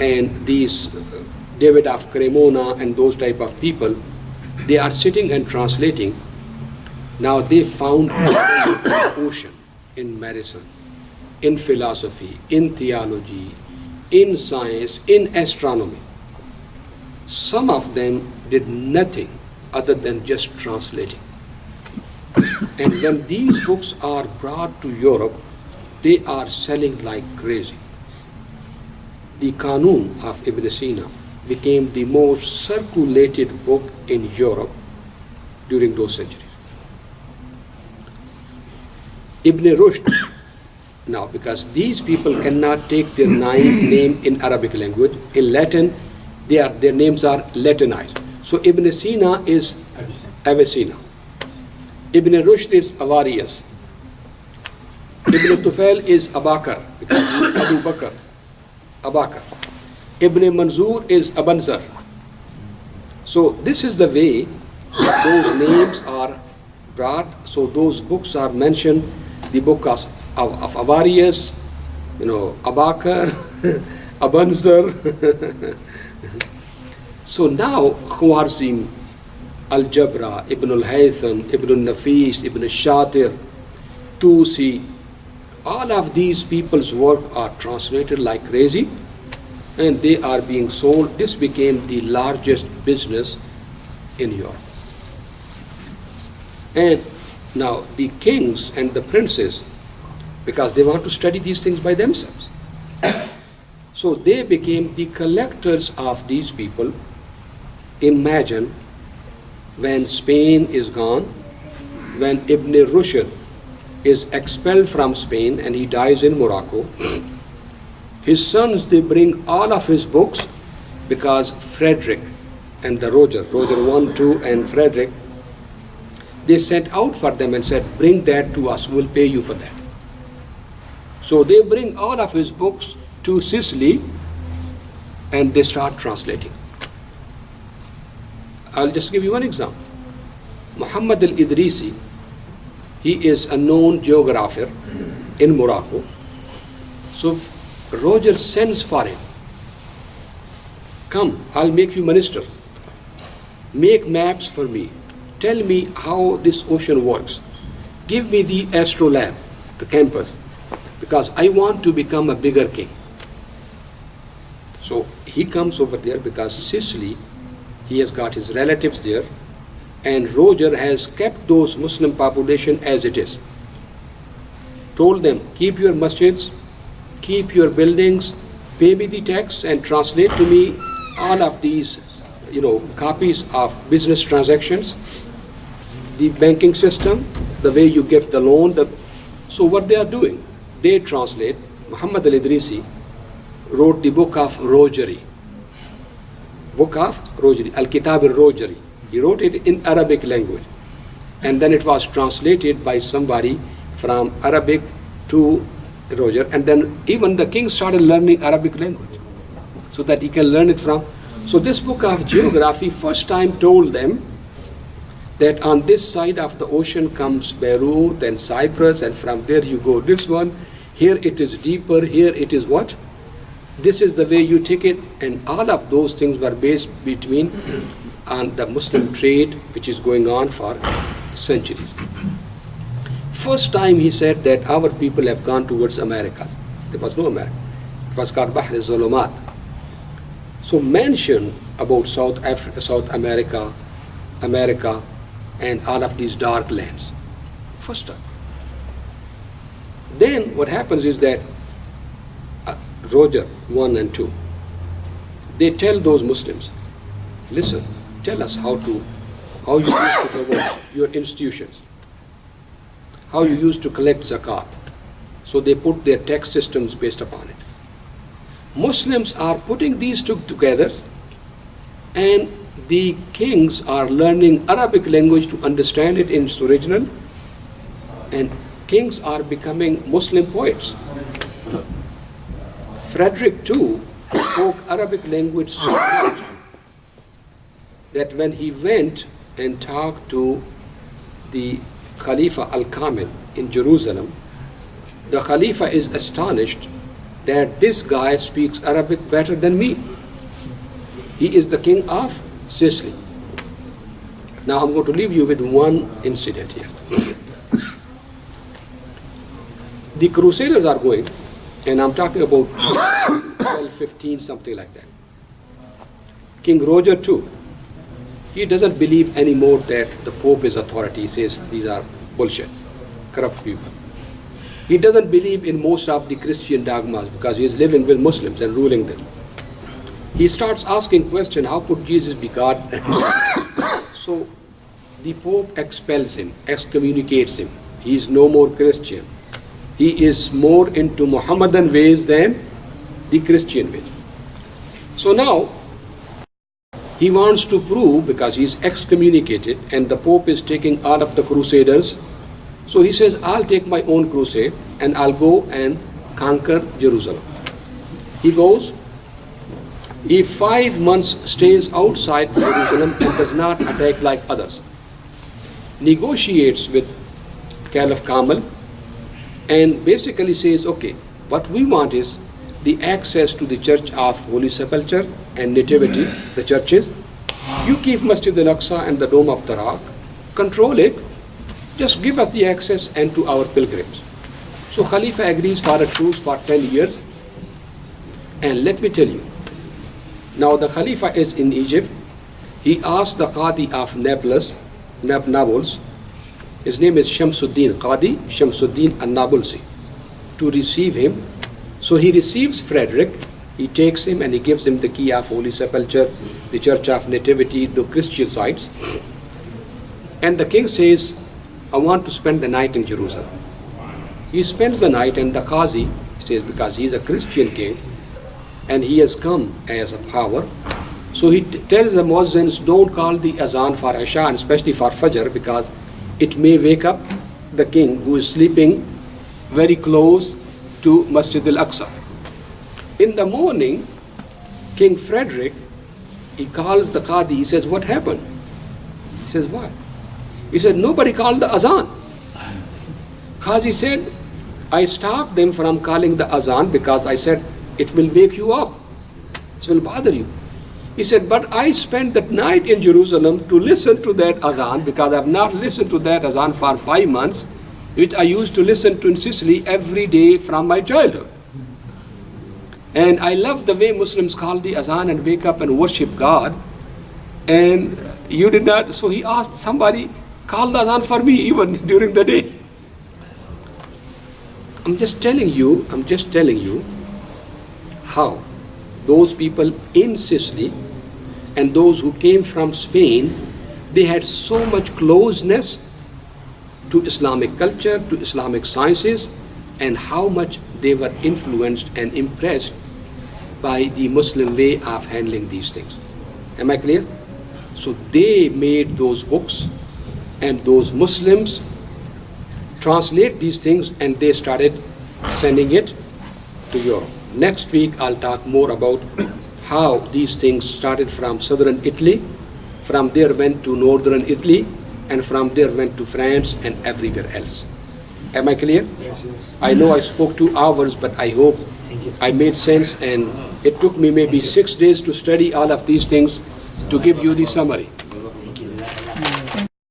and these David of Cremona and those type of people, they are sitting and translating. Now they found an ocean in medicine, in philosophy, in theology, in science, in astronomy. Some of them did nothing other than just translating. And when these books are brought to Europe, they are selling like crazy. The Qanun of Ibn Sina became the most circulated book in Europe during those centuries. Ibn Rushd, now because these people cannot take their name in Arabic language, in Latin, their names are Latinized. So Ibn Sina is Avicenna. Ibn Rushd is Avarius. Ibn Tufail is Abakar, because he is Abu Bakr, Abakar. Ibn Manzur is Abanzar. So this is the way those names are brought. So those books are mentioned, the book of Avarius, Abakar, Abanzar. So now Khwarizm, Al-Jabra, Ibn al-Haytham, Ibn al-Nafis, Ibn al-Shatir, Tusi, all of these people's work are translated like crazy and they are being sold. This became the largest business in Europe. And now the kings and the princes, because they want to study these things by themselves, so they became the collectors of these people. Imagine when Spain is gone, when Ibn Rushd is expelled from Spain and he dies in Morocco, his sons, they bring all of his books because Frederick and the Roger I, II and Frederick, they sent out for them and said, bring that to us, we'll pay you for that. So they bring all of his books to Sicily and they start translating. I'll just give you one example. Muhammad al-Idrisi, he is a known geographer in Morocco. So Roger sends for him. Come, I'll make you minister. Make maps for me. Tell me how this ocean works. Give me the astrolabe, the campus, because I want to become a bigger king. So he comes over there because Sicily, he has got his relatives there, and Roger has kept those Muslim population as it is. Told them, keep your masjids, keep your buildings, pay me the tax and translate to me all of these, copies of business transactions, the banking system, the way you give the loan. So what they are doing, they translate. Muhammad al-Idrisi wrote the book of Rogery. Al-Kitab al-Rogery. He wrote it in Arabic language. And then it was translated by somebody from Arabic to Roger. And then even the king started learning Arabic language so that he can learn it from. So this book of geography first time told them that on this side of the ocean comes Beirut and Cyprus, and from there you go this one. Here it is deeper, here it is what? This is the way you take it. And all of those things were based between on the Muslim trade which is going on for centuries. First time he said that our people have gone towards Americas. There was no America. It was called Bahr al-Zulumat. So mention about South America, and all of these dark lands. First time. Then what happens is that Roger I and II, they tell those Muslims, listen, tell us how you used to govern your institutions, how you used to collect zakat. So they put their tax systems based upon it. Muslims are putting these two together, and the kings are learning Arabic language to understand it in its original, and kings are becoming Muslim poets. Frederick II spoke Arabic language so much that when he went and talked to the Khalifa Al-Kamil in Jerusalem, the Khalifa is astonished that this guy speaks Arabic better than me. He is the king of Sicily. Now I'm going to leave you with one incident here. The Crusaders are going, and I'm talking about 12, 15, something like that. King Roger II, he doesn't believe anymore that the Pope is authority. He says these are bullshit, corrupt people. He doesn't believe in most of the Christian dogmas because he is living with Muslims and ruling them. He starts asking question, how could Jesus be God? So the Pope expels him, excommunicates him. He is no more Christian. He is more into Muhammadan ways than the Christian ways. So now he wants to prove, because he is excommunicated and the Pope is taking all of the Crusaders. So he says, I'll take my own crusade and I'll go and conquer Jerusalem. He goes. He 5 months stays outside Jerusalem and does not attack like others. Negotiates with Caliph Kamil and basically says, okay, what we want is the access to the Church of Holy Sepulchre and Nativity, the churches. You keep Masjid al-Aqsa and the Dome of the Rock, control it, just give us the access and to our pilgrims. So Khalifa agrees for a truce for 10 years. And let me tell you, now the Khalifa is in Egypt. He asked the Qadi of Nablus, his name is Shamsuddin, Qadi Shamsuddin al-Nabulsi, to receive him. So he receives Frederick, he takes him and he gives him the key of Holy Sepulchre, the Church of Nativity, the Christian sites. And the king says, I want to spend the night in Jerusalem. He spends the night, and the Qazi says, because he is a Christian king and he has come as a power, so he tells the Muezzins, don't call the Azan for Isha and especially for Fajr, because it may wake up the king who is sleeping very close to Masjid al-Aqsa. In the morning, King Frederick, he calls the Qadi, he says, what happened? He says, what? He said, nobody called the Azan. Qazi said, I stopped them from calling the Azan because I said, it will wake you up, it will bother you. He said, but I spent that night in Jerusalem to listen to that Azan, because I have not listened to that Azan for 5 months, which I used to listen to in Sicily every day from my childhood. And I love the way Muslims call the Azan and wake up and worship God. And you did not, so he asked somebody, call the Azan for me even during the day. I'm just telling you how those people in Sicily and those who came from Spain, they had so much closeness to Islamic culture, to Islamic sciences, and how much they were influenced and impressed by the Muslim way of handling these things. Am I clear? So they made those books, and those Muslims translate these things, and they started sending it to Europe. Next week I'll talk more about how these things started from southern Italy, from there went to northern Italy, and from there went to France and everywhere else. Am I clear? Yes, yes. I know I spoke 2 hours, but I hope I made sense, and it took me maybe 6 days to study all of these things to give you the summary.